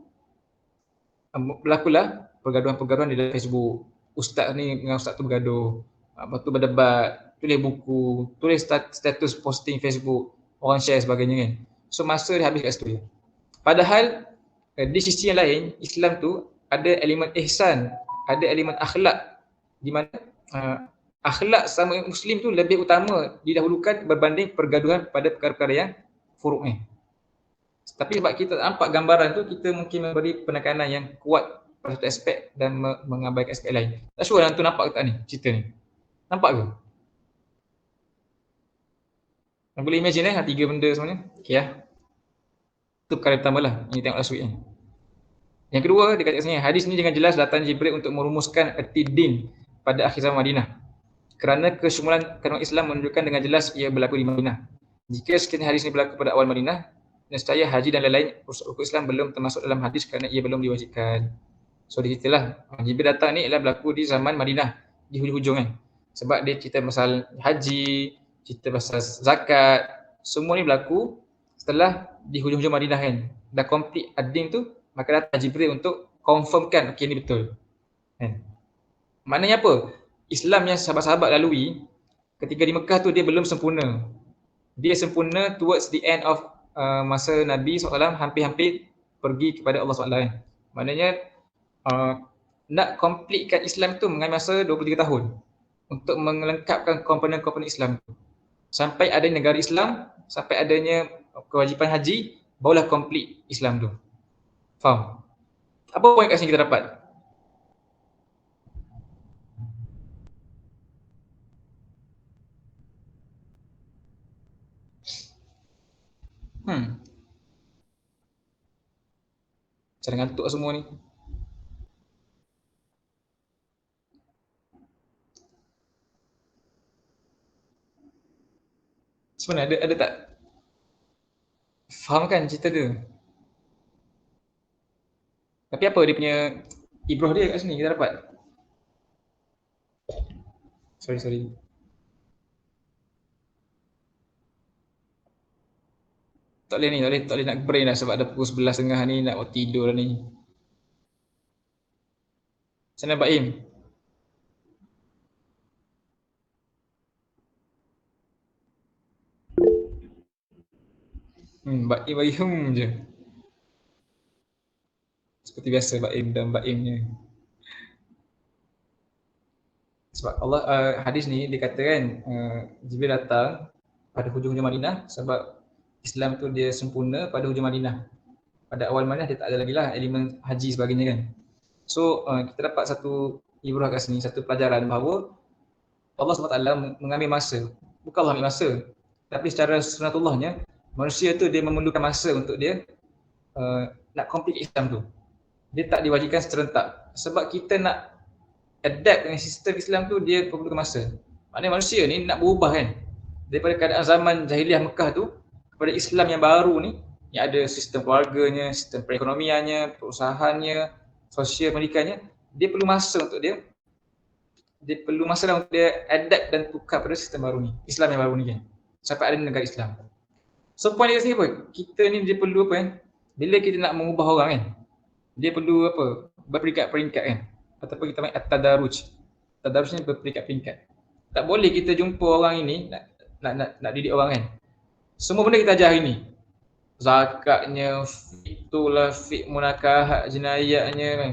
berlakulah pergaduhan-pergaduhan di dalam Facebook. Ustaz ni dengan ustaz tu bergaduh, lepas tu berdebat, tulis buku, tulis status posting Facebook, orang share sebagainya kan. So masa dia habis kat situ je. Padahal di sisi yang lain, Islam tu ada elemen ihsan, ada elemen akhlak, di mana akhlak sama Muslim tu lebih utama didahulukan berbanding pergaduhan pada perkara-perkara yang furuk ni. Tapi sebab kita nampak gambaran tu, kita mungkin memberi penekanan yang kuat pada satu aspek dan mengabaikan aspek lain. Tak sure tu nampak ke tak ni cerita ni? Nampak ke? Boleh imagine tiga benda sebenarnya. Okay lah. Itu perkara pertama lah. Ini tengok last week ni. Yang kedua, dia kata sini, hadis ni dengan jelas datang Jibril untuk merumuskan erti din pada akhir zaman Madinah. Kerana kesyumulan kandungan Islam menunjukkan dengan jelas ia berlaku di Madinah. Jika sekiranya hadis ini berlaku pada awal Madinah, nescaya haji dan lain-lain rukun Islam belum termasuk dalam hadis kerana ia belum diwajibkan. So dia ceritalah, Jibril datang ni ialah berlaku di zaman Madinah, di hujung-hujung kan. Sebab dia cerita pasal haji, cerita pasal zakat, semua ni berlaku setelah di hujung-hujung Madinah kan. Dah complete ad-din tu, maka datang Jibril untuk confirmkan okey ni betul. Kan? Maknanya apa? Islam yang sahabat-sahabat lalui ketika di Mekah tu dia belum sempurna. Dia sempurna towards the end of masa Nabi SAW hampir-hampir pergi kepada Allah SWT kan. Maknanya nak completekan Islam tu mengambil masa 23 tahun untuk melengkapkan komponen-komponen Islam tu. Sampai adanya negara Islam, sampai adanya kewajipan haji, barulah complete Islam tu. Faham? Apa poin kat sini kita dapat? Macam ngantuk semua ni. Sebenarnya ada tak? Faham kan cerita dia? Tapi apa dia punya ibrah dia kat sini kita dapat? Sorry. Tak boleh nak brain dah sebab dah pukul 11.30 ni nak tidur dah ni. Sana Baim. Baim je. Seperti biasa Baim dan Baimnya. Sebab Allah hadis ni dia kata kan Jibril datang pada hujung-hujung Madinah sebab Islam tu dia sempurna pada hujung Madinah. Pada awal Madinah dia tak ada lagi lah elemen haji sebagainya kan. So kita dapat satu ibrah kat sini, satu pelajaran bahawa Allah SWT mengambil masa. Bukan Allah ambil masa, tapi secara sunatullahnya manusia tu dia memerlukan masa untuk dia nak complete Islam tu. Dia tak diwajibkan serentak. Sebab kita nak adapt dengan sistem Islam tu dia perlukan masa. Maknanya manusia ni nak berubah kan. Daripada keadaan zaman jahiliah Mekah tu kepada Islam yang baru ni, yang ada sistem keluarganya, sistem perekonomiannya, perusahaannya, sosial pendidikannya, dia perlu masa untuk dia perlu masa untuk dia adapt dan tukar pada sistem baru ni, Islam yang baru ni kan. Sampai ada negara Islam. So point dia sini apa? Kita ni dia perlu apa kan? Bila kita nak mengubah orang kan, dia perlu apa? Berperingkat-peringkat kan. Ataupun kita panggil at-tadarruj. Tadarruj ni berperingkat-peringkat. Tak boleh kita jumpa orang ini nak didik orang kan. Semua benda kita ajar hari ni. Zakatnya, itulah, fiqh munakahat, jenayatnya kan.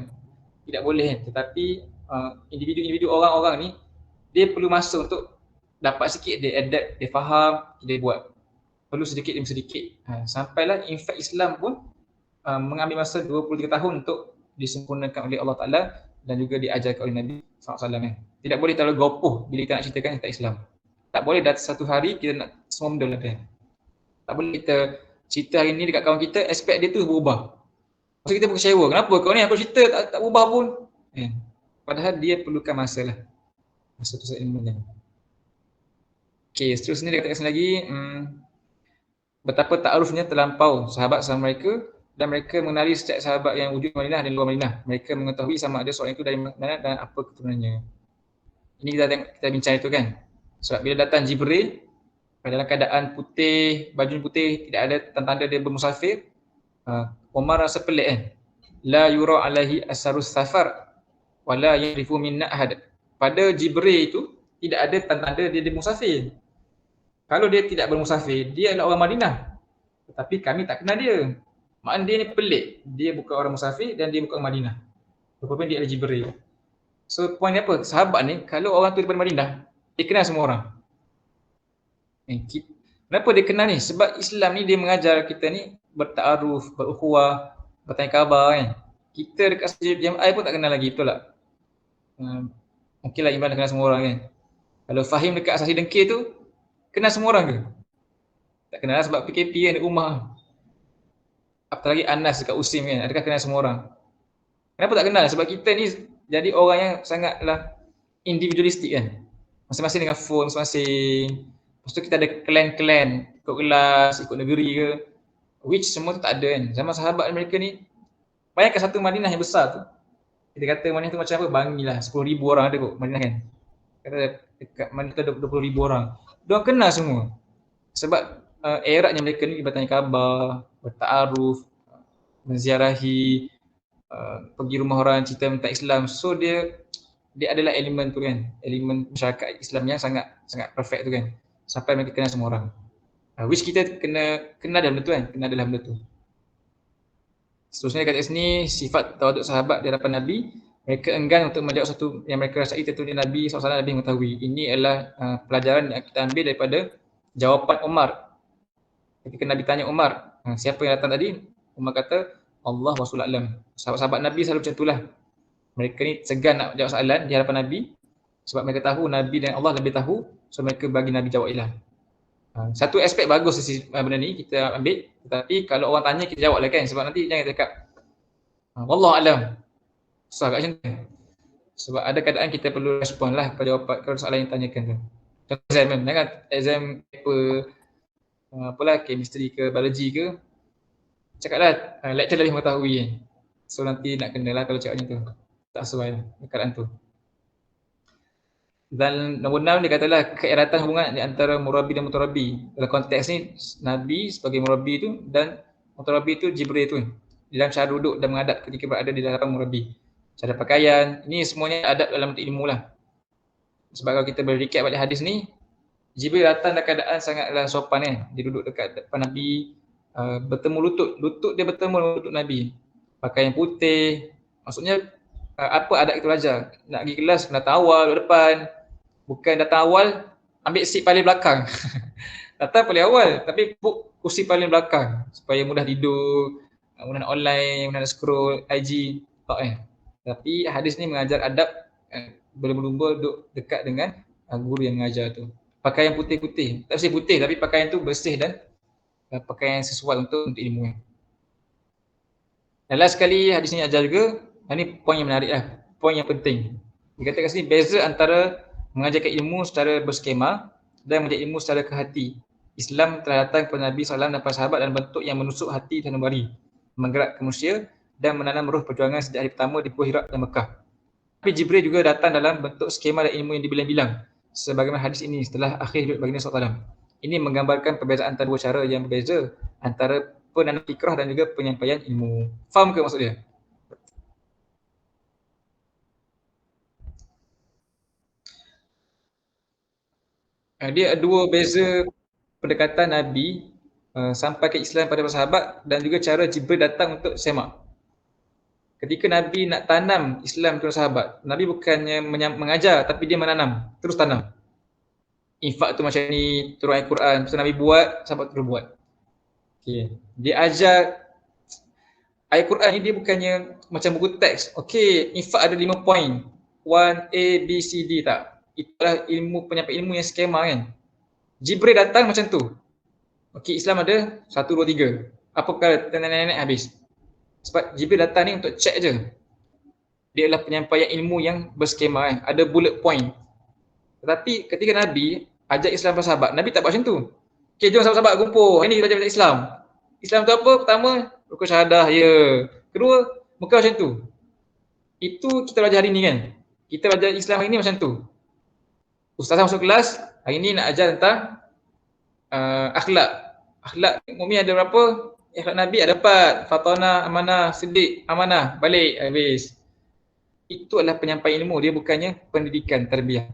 Tidak boleh kan. Tetapi individu-individu orang-orang ni dia perlu masa untuk dapat sikit dia adapt, dia faham, dia buat. Perlu sedikit demi sedikit. Sampailah in fact Islam pun mengambil masa 23 tahun untuk disempurnakan oleh Allah Ta'ala dan juga diajarkan oleh Nabi SAW. Tidak boleh terlalu gopoh bila kita nak ceritakan tentang Islam. Tak boleh dah satu hari kita nak semua benda lah. Tak boleh kita cerita hari ni dekat kawan kita, expect dia tu berubah. Maksud kita pun kecewa. Kenapa kau ni aku cerita tak berubah pun? Padahal dia perlukan masa lah. Masa tu ilmu ni. Okey, seterusnya dia katakan lagi, betapa ta'arufnya terlampau sahabat sama mereka dan mereka mengenali setiap sahabat yang wujud Madinah dan luar Madinah. Mereka mengetahui sama ada seorang itu dari mana dan apa keturunannya. Ini kita bincang itu kan. Sebab bila datang Jibril dalam keadaan putih, baju putih, tidak ada tanda-tanda dia bermusafir, Umar rasa pelik kan. La yura alaihi asarus safar wala yarifu minna ahad. Pada Jibril itu tidak ada tanda-tanda dia bermusafir. Kalau dia tidak bermusafir, dia adalah orang Madinah. Tetapi kami tak kenal dia. Maknanya dia ni pelik. Dia bukan orang musafir dan dia bukan orang Madinah. Rupanya dia adalah Jibril. So point apa? Sahabat ni, kalau orang tu daripada Madinah, dia kenal semua orang. Kenapa dia kenal ni? Sebab Islam ni dia mengajar kita ni bertaaruf, berukhuwah, bertanya khabar kan. Kita dekat jemaah pun tak kenal lagi, betul tak? Mungkinlah Iman dah kenal semua orang kan. Kalau Fahim dekat Asasi Dengkir tu, kenal semua orang ke? Tak kenal lah sebab PKP kan di rumah. Apalagi Anas dekat Usim kan, adakah kenal semua orang? Kenapa tak kenal? Sebab kita ni jadi orang yang sangatlah individualistik kan. Masing-masing dengan phone masing-masing. Lepas tu kita ada clan-clan, ikut kelas, ikut negeri ke. Which semua tu tak ada kan. Zaman sahabat mereka ni, bayangkan satu Madinah yang besar tu. Kita kata Madinah tu macam apa? Bangilah, 10,000 orang ada kot Madinah kan. Kata dekat Madinah tu ada 20,000 orang. Diorang kenal semua. Sebab eratnya mereka ni bertanya khabar, bertaaruf, menziarahi, pergi rumah orang, cerita tentang Islam. So dia adalah elemen tu kan, elemen masyarakat Islam yang sangat perfect tu kan. Sampai mereka kenal semua orang. Which kita kena dalam benda tu kan, kena dalam benda tu. Seterusnya kat sini, sifat tawaduk sahabat di hadapan Nabi, mereka enggan untuk menjawab satu yang mereka rasai tentunya Nabi SAW lebih mengetahui. Ini adalah pelajaran yang kita ambil daripada jawapan Umar. Ketika Nabi tanya Umar, siapa yang datang tadi? Umar kata, Allah wa Rasulullah alam. Sahabat-sahabat Nabi selalu macam itulah. Mereka ni segan nak jawab soalan di hadapan Nabi sebab mereka tahu Nabi dan Allah lebih tahu, so mereka bagi Nabi jawab ilah. Satu aspek bagus benda ni kita ambil, tetapi kalau orang tanya kita jawab lah kan, sebab nanti jangan cakap wallahu alam. Susah kat macam tu. Sebab ada keadaan kita perlu respon lah pada jawapan kalau soalan yang tanyakan tu. Contoh exam kan, jangan exam paper apalah chemistry ke biology ke, cakaplah lecturer lebih mengetahui kan. So nanti nak kena lah kalau cakap macam tu. Tak sesuai lah keadaan tu. Dan nombor 6 dia katalah keeratan hubungan di antara murabi dan mutarabi. Dalam konteks ni Nabi sebagai murabi tu dan mutarabi tu Jibril tu. Dalam cara duduk dan menghadap ketika berada di hadapan murabi. Cara pakaian, ini semuanya adab dalam ilmu lah. Sebab kalau kita recap balik hadis ni, Jibril datang dalam keadaan sangatlah sopan kan. Dia duduk dekat depan Nabi, bertemu lutut dia bertemu dengan lutut Nabi. Pakaian putih, maksudnya apa adab kita belajar. Nak pergi kelas kena tawal depan. Bukan datang awal, ambil seat paling belakang. Datang paling awal, tapi book kursi paling belakang. Supaya mudah tidur, mudah nak online, mudah nak scroll IG. Tak Tapi hadis ni mengajar adab berlumba-lumba duduk dekat dengan guru yang mengajar tu. Pakaian putih-putih. Tak mesti putih, tapi pakaian tu bersih dan pakaian yang sesuai untuk ilmu. Dan last sekali hadis ni ajar juga, ini poin yang menarik lah, poin yang penting. Dia kata kat sini beza antara mengajarkan ilmu secara berskema dan mengajar ilmu secara ke hati. Islam telah datang kepada Nabi SAW dan para sahabat dalam bentuk yang menusuk hati dan membari, menggerak ke manusia dan menanam roh perjuangan sejak hari pertama di Gua Hira dan Mekah. Tapi Jibril juga datang dalam bentuk skema dan ilmu yang dibilang-bilang. Sebagaimana hadis ini setelah akhir hidup baginda SAW. Ini menggambarkan perbezaan antara dua cara yang berbeza antara penanam fikrah dan juga penyampaian ilmu. Faham ke maksud dia? Dia dua beza pendekatan Nabi sampai ke Islam pada para sahabat dan juga cara Jibril datang untuk semak. Ketika Nabi nak tanam Islam kepada sahabat, Nabi bukannya mengajar tapi dia menanam, terus tanam. Infak tu macam ni, turun ayat Quran, lepas Nabi buat, sahabat terus buat. Okay. Dia ajar ayat Quran ni dia bukannya macam buku teks. Okey, infak ada 5 poin. 1A, B, C, D tak. Itulah ilmu penyampaian ilmu yang skema kan. Jibril datang macam tu. Okey, Islam ada 1, 2, 3. Apa perkara? Nenek-nenek habis. Sebab Jibril datang ni untuk check je. Dia adalah penyampaian ilmu yang berskema kan. Ada bullet point. Tetapi ketika Nabi ajak Islam para sahabat, Nabi tak buat macam tu. Okey, jom sahabat-sahabat kumpul. Hari ni kita belajar Islam. Islam tu apa? Pertama, rukun syahadah, ya. Kedua, muka macam tu. Itu kita belajar hari ni kan. Kita belajar Islam hari ni macam tu. Ustazah masuk kelas, hari ni nak ajar tentang akhlak. Akhlak mukmin ada berapa? Akhlak Nabi ada 4. Fatana, amanah, siddiq, amanah, balik, habis. Itu adalah penyampaian ilmu, dia bukannya pendidikan, tarbiyah.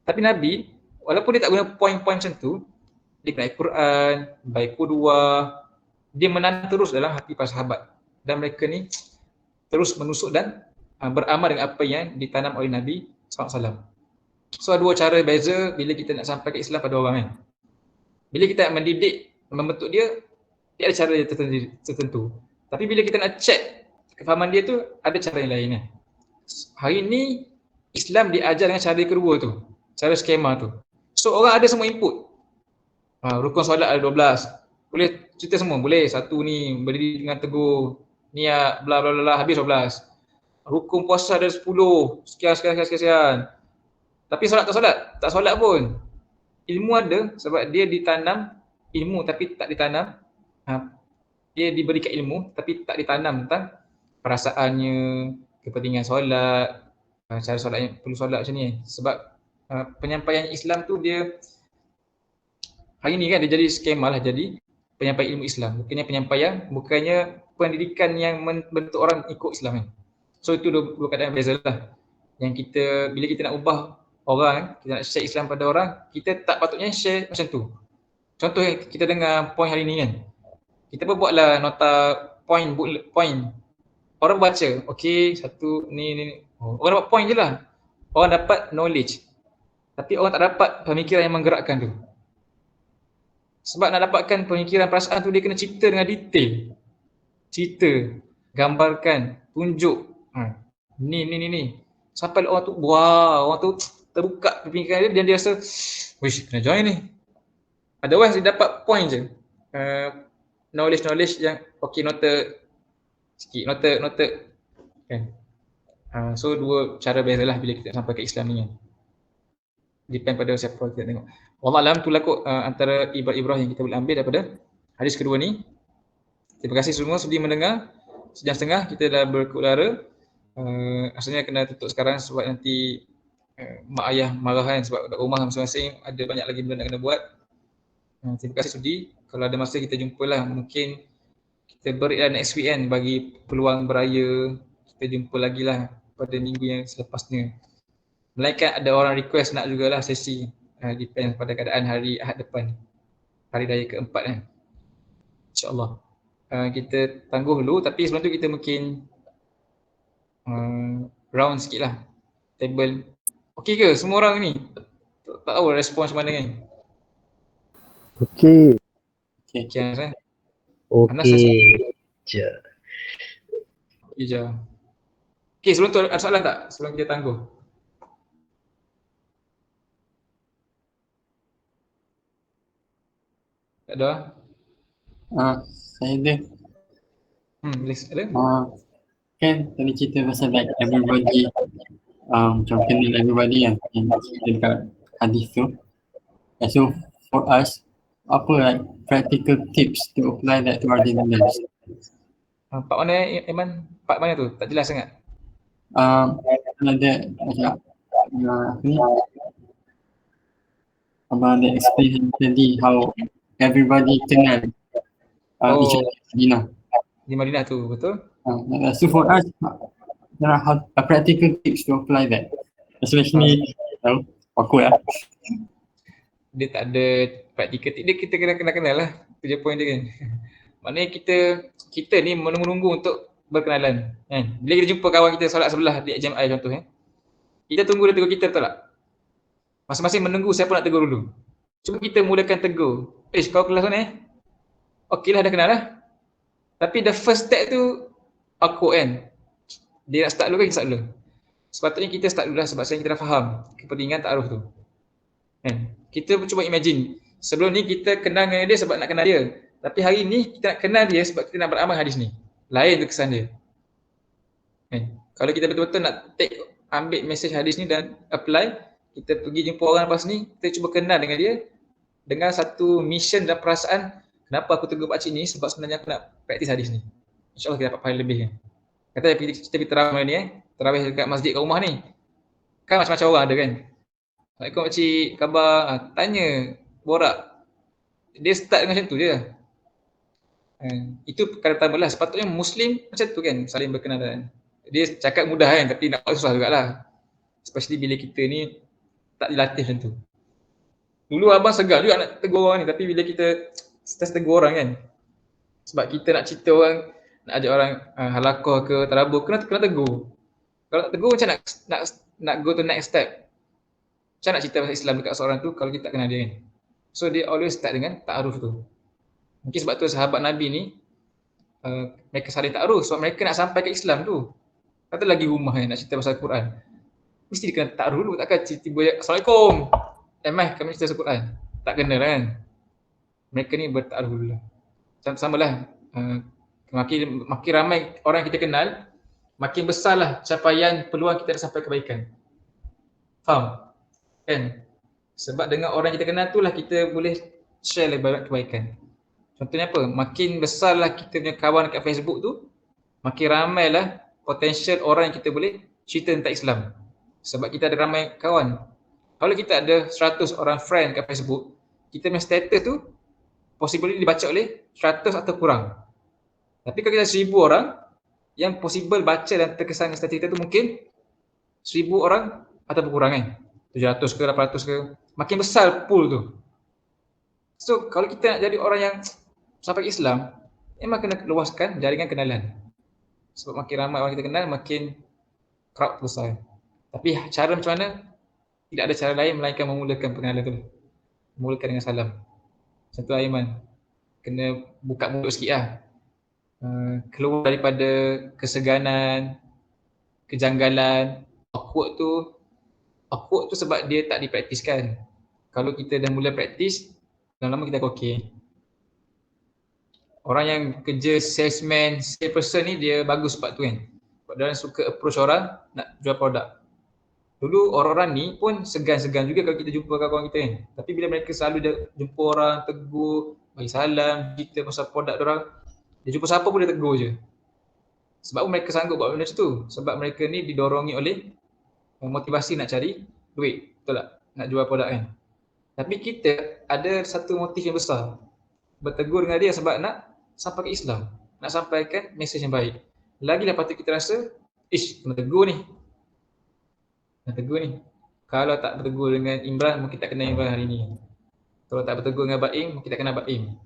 Tapi Nabi, walaupun dia tak guna poin-poin macam tu, dia baik Quran, baik Qudwah, dia menanam terus dalam hati para sahabat. Dan mereka ni terus menusuk dan beramal dengan apa yang ditanam oleh Nabi SAW. So ada 2 cara beza bila kita nak sampaikan Islam pada orang kan. Bila kita nak mendidik, membentuk dia, dia ada cara yang tertentu. Tapi bila kita nak check kefahaman dia tu, ada cara yang lain kan. Hari ni Islam diajar dengan cara kedua tu, cara skema tu. So orang ada semua input. Rukun solat ada 12. Boleh cerita semua, boleh. Satu ni berdiri dengan teguh, niat, bla bla bla, habis 12. Rukun puasa ada 10, sekian. Tapi solat tak solat? Tak solat pun. Ilmu ada sebab dia ditanam ilmu tapi tak ditanam. Dia diberikan ilmu tapi tak ditanam tentang perasaannya, kepentingan solat, cara solatnya, perlu solat macam ni. Sebab penyampaian Islam tu dia hari ni kan dia jadi skema lah, jadi penyampaian ilmu Islam. Bukannya pendidikan yang membentuk orang ikut Islam kan. So itu dua keadaan beza lah. Yang kita, bila kita nak ubah orang, kita nak share Islam pada orang, kita tak patutnya share macam tu. Contoh kita dengar poin hari ni kan. Kita pun buatlah nota poin. Orang baca, okey, satu ni. Orang dapat poin je lah. Orang dapat knowledge. Tapi orang tak dapat pemikiran yang menggerakkan tu. Sebab nak dapatkan pemikiran perasaan tu dia kena cerita dengan detail. Cerita, gambarkan, tunjuk. Ni. Sampai orang tu, orang tu terbuka pemikiran dia dan dia rasa, wish, kena join ni. Otherwise dia dapat point je. Knowledge yang okey, nota sikit, nota kan. So 2 cara bezalah bila kita sampai ke Islam ni kan. Depend pada siapa kita tengok. Wallahualam, itulah kot antara ibrah yang kita boleh ambil daripada hadis kedua ni. Terima kasih semua sudi mendengar. Sejam setengah kita dah berkudara. Asalnya kena tutup sekarang sebab nanti mak ayah marah kan, sebab kat rumah masing-masing ada banyak lagi benda nak kena buat. Terima kasih sudi. Kalau ada masa kita jumpalah. Mungkin kita break lah next week kan, bagi peluang beraya. Kita jumpa lagi lah pada minggu yang selepasnya. Melainkan ada orang request nak jugalah sesi. Depend pada keadaan hari Ahad depan. Hari raya keempat kan. InsyaAllah. Kita tangguh dulu, tapi sebelum tu kita mungkin round sikit lah. Table. Okey ke semua orang ni? Tak tahu respon macam mana kan? Okey. Okey Anas kan? Okey je. Okey je. Okey, sebelum tu ada soalan tak? Sebelum kita tangguh. Tak ada? Saya ada. Boleh ada? Kan tadi cerita pasal like everybody macam kenal everybody kan yang cerita dekat hadis tu. So for us, apa like practical tips to apply that to our daily lives? Part mana Iman? Part mana tu? Tak jelas sangat. Ada macam ni abang ada explain tadi how everybody kenal each other di Madinah. Di Madinah tu, betul? So for us, there are practical tips to apply that, especially aku ya. Dia tak ada praktikal tip, dia kita kena kenal lah. Itu je point dia kan. Maknanya kita ni menunggu untuk berkenalan kan. Bila kita jumpa kawan kita solat sebelah di HMI contoh kita tunggu dia tegur kita, betul tak? Masing-masing menunggu siapa nak tegur dulu. Cuma kita mulakan tegur. Kau kelas mana Okey lah, dah kenal lah. Tapi the first step tu awkward kan. Dia nak start dulu kan, kita start dulu. Sepatutnya kita start dulu lah sebab sekarang kita dah faham kepentingan ta'aruf tu. Kan? Kita cuba imagine, sebelum ni kita kenal dengan dia sebab nak kenal dia. Tapi hari ni kita nak kenal dia sebab kita nak beramal hadis ni. Lain tu kesan dia. Kan? Kalau kita betul-betul nak ambil mesej hadis ni dan apply, kita pergi jumpa orang lepas ni, kita cuba kenal dengan dia dengan satu mission dan perasaan, kenapa aku tegur pakcik ni, sebab sebenarnya aku nak praktis hadis ni. InsyaAllah kita dapat pahala lebih kan. Kata kita pergi terawih ni terawih dekat masjid kat rumah ni. Kan macam-macam orang ada kan. Assalamualaikum pakcik, khabar, tanya, borak. Dia start dengan macam tu je. Itu perkara pertama lah. Sepatutnya Muslim macam tu kan, saling berkenalan. Dia cakap mudah kan, tapi nak buat susah jugalah. Especially bila kita ni tak dilatih macam tu. Dulu abang segar juga nak tegur orang ni, tapi bila kita stres tegur orang kan, sebab kita nak cerita orang, nak ajak orang halaqah ke tarabur, kena tegur. Kalau tak tegur macam nak go to next step. Macam nak cerita pasal Islam dekat seorang tu kalau kita tak kenal dia kan. So dia always start dengan ta'aruf tu. Mungkin sebab tu sahabat Nabi ni mereka saling ta'aruf sebab mereka nak sampai ke Islam tu. Kata lagi rumah kan, nak cerita pasal Quran. Mesti dia kena ta'aruf dulu, takkan tiba-tiba Assalamualaikum. Kami cerita pasal Quran. Tak kena lah kan. Mereka ni berta'aruf dulu lah. Samalah. Makin ramai orang yang kita kenal, makin besarlah capaian peluang kita nak sampai kebaikan. Faham? Kan? Sebab dengan orang yang kita kenal tu lah kita boleh share lebih banyak kebaikan. Contohnya apa? Makin besarlah kita punya kawan dekat Facebook tu, makin ramailah potensial orang yang kita boleh cerita tentang Islam. Sebab kita ada ramai kawan. Kalau kita ada 100 orang friend kat Facebook, kita punya status tu possible dibaca oleh 100 atau kurang. Tapi kalau kita 1000 orang, yang possible baca dan terkesan dengan status kita tu mungkin 1000 orang atau kurang kan. 700 ke 800 ke. Makin besar pool tu. So kalau kita nak jadi orang yang sampai ke Islam, memang kena luaskan jaringan kenalan. Sebab makin ramai orang kita kenal, makin crowd besar. Tapi cara macam mana? Tidak ada cara lain melainkan memulakan pengenalan tu. Mulakan dengan salam. Macam tu Aiman. Kena buka mulut sikit lah. Keluar daripada keseganan, kejanggalan. Awkward tu sebab dia tak dipraktiskan. Kalau kita dah mula praktis, lama-lama kita okey. Orang yang kerja salesman, salesperson ni dia bagus sebab tu kan. Sebab dia suka approach orang nak jual produk. Dulu orang-orang ni pun segan-segan juga kalau kita jumpa kawan-kawan kita kan. Tapi bila mereka selalu jumpa orang, tegur, bagi salam, cerita pasal produk orang, dia jumpa siapa pun dia tegur je. Sebab mereka sanggup buat benda macam tu. Sebab mereka ni didorongi oleh motivasi nak cari duit. Betul tak? Nak jual produk kan. Tapi kita ada satu motif yang besar. Bertegur dengan dia sebab nak sampai ke Islam. Nak sampaikan mesej yang baik. Lagilah patut kita rasa, kena tegur ni. Kena tegur ni. Kalau tak bertegur dengan Imran, mungkin tak kenal Imran hari ni. Kalau tak bertegur dengan Baim, mungkin tak kenal Baim.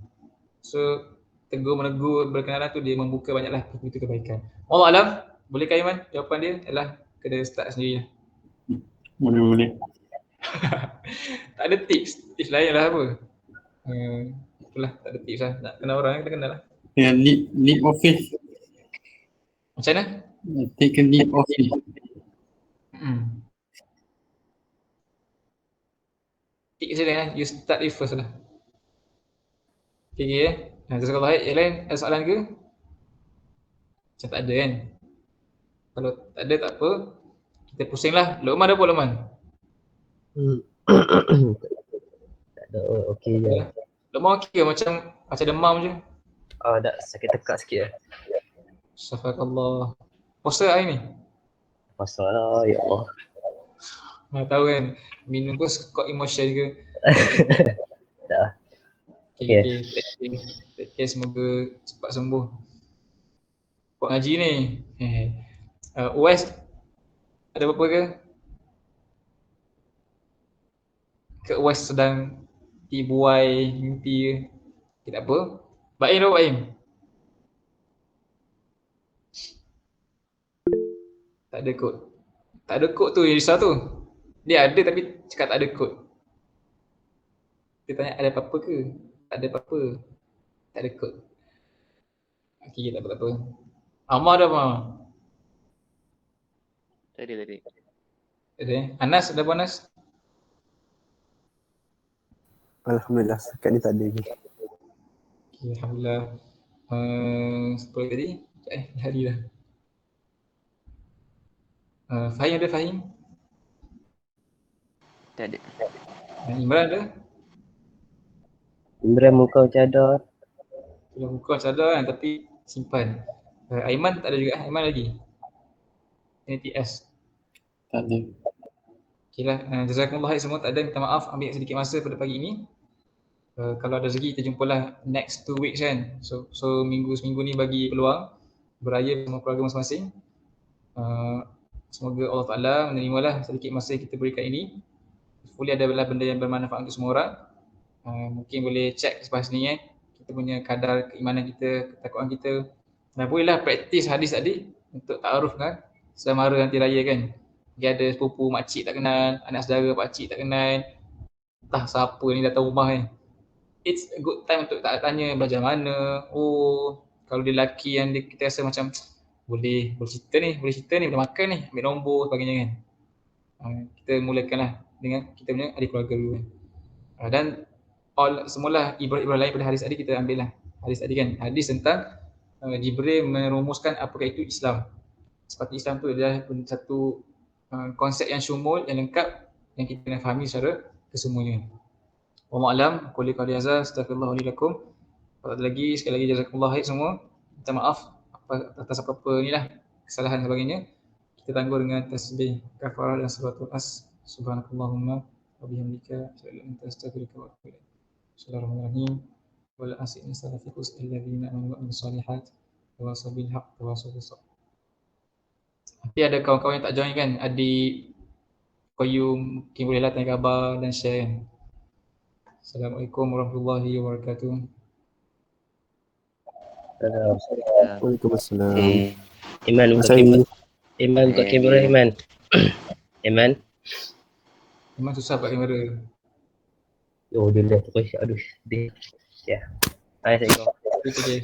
So, tegur-menegur berkenalan tu dia membuka banyaklah pintu kebaikan. Allah Alam, bolehkah Iman? Jawapan dia adalah kena start sendiri lah. Boleh. Tak ada tips. Tips lain lah apa. Itulah, tak ada tips lah. Nak kenal orang, kita kenal lah. Dengan leap of faith. Macam mana? Take a leap of faith. Tips dia lah. You start it first lah. Okay. Jazakallah khair. Yang lain ada soalan ke? Macam tak ada kan? Kalau tak ada tak apa. Kita pusing lah. Luqman ada apa Luqman? Tak ada, okey je. Luqman okey ke? Macam demam je? Dah sakit tekak sikit lah. Syafakallah. Puasa hari ni? Puasa lah, ya Allah. Mana tahu kan, minum ke skot emotion ke? Dah. Okay. Take care, semoga cepat sembuh. Buat ngaji ni. Uwais, ada apa-apa ke? Ke Uwais sedang dibuai mimpi ke? Tak apa. Baim dah Baim. Tak ada kod. Tak ada kod tu yang risau tu. Dia ada tapi cakap tak ada kod. Dia tanya ada apa-apa ke? Tak ada apa-apa. Tak ada kod. Okay, tak apa-apa. Amar ada apa? Tadi. Ada. Anas ada apa Anas? Alhamdulillah, sekat ni tak ada lagi. Okay, Alhamdulillah. Siapa lagi tadi? Hari dah. Fahim ada Fahim? Tak ada. Imran ada? Imran muka cadar. Sudah buka sadar kan tapi simpan. Aiman tak ada juga. Aiman lagi. NTS. Tak ada. Okay lah. Jazakumullah khair semua. Tak ada, minta maaf ambil sedikit masa pada pagi ini. Kalau ada rezeki kita jumpalah next 2 weeks kan. So minggu-seminggu ni bagi peluang beraya bersama keluarga masing-masing. Semoga Allah Ta'ala menerimalah sedikit masa yang kita berikan ini. Hopefully adalah benda yang bermanfaat untuk semua orang. Mungkin boleh check selepas ni kita punya kadar keimanan kita, ketakwaan kita. Dan bolehlah praktis hadis tadi untuk ta'aruf kan selama nanti raya kan. Dia ada sepupu makcik tak kenal, anak saudara pakcik tak kenal, entah siapa ni datang rumah kan. It's a good time untuk tanya belajar mana. Oh, kalau dia lelaki yang kita rasa macam boleh cerita ni, boleh makan ni, ambil nombor sebagainya kan. Kita mulakanlah dengan kita punya adik keluarga dulu kan. Dan semualah ibrah-ibrah lain pada hadis tadi kita ambil lah. Hadis tadi kan, hadis tentang Jibril merumuskan apakah itu Islam. Seperti Islam tu adalah satu konsep yang syumul, yang lengkap, yang kita kena fahami secara kesemuanya. Wallahu a'lam, qul qawli hadza, astaghfirullah li lakum. Lagi sekali lagi jazakumullah khair semua. Minta maaf atas apa-apa ni lah kesalahan sebagainya. Kita tangguh dengan tasbih kafarah dan suratul as. Subhanakallahumma wa bihamdika asyhadu an la ilaha illa anta astaghfiruka wa atubu ilaik. Bismillahirrahmanirrahim. Wal asri inna lafikus alladziina amanu wa amilus shalihat wa wasabil haqq wa wasabis sabr. Nanti ada kawan-kawan yang tak join kan, adik Qayyum, mungkin bolehlah tanya khabar dan share kan. Assalamualaikum warahmatullahi wabarakatuh. Waalaikumsalam. Okay. Iman buka Saya kamera. Iman buka kamera Iman. Iman. Memang susah buat kamera. Oh dia dah terus. Aduh. Dia. Ya. Hai, assalamualaikum. Okay.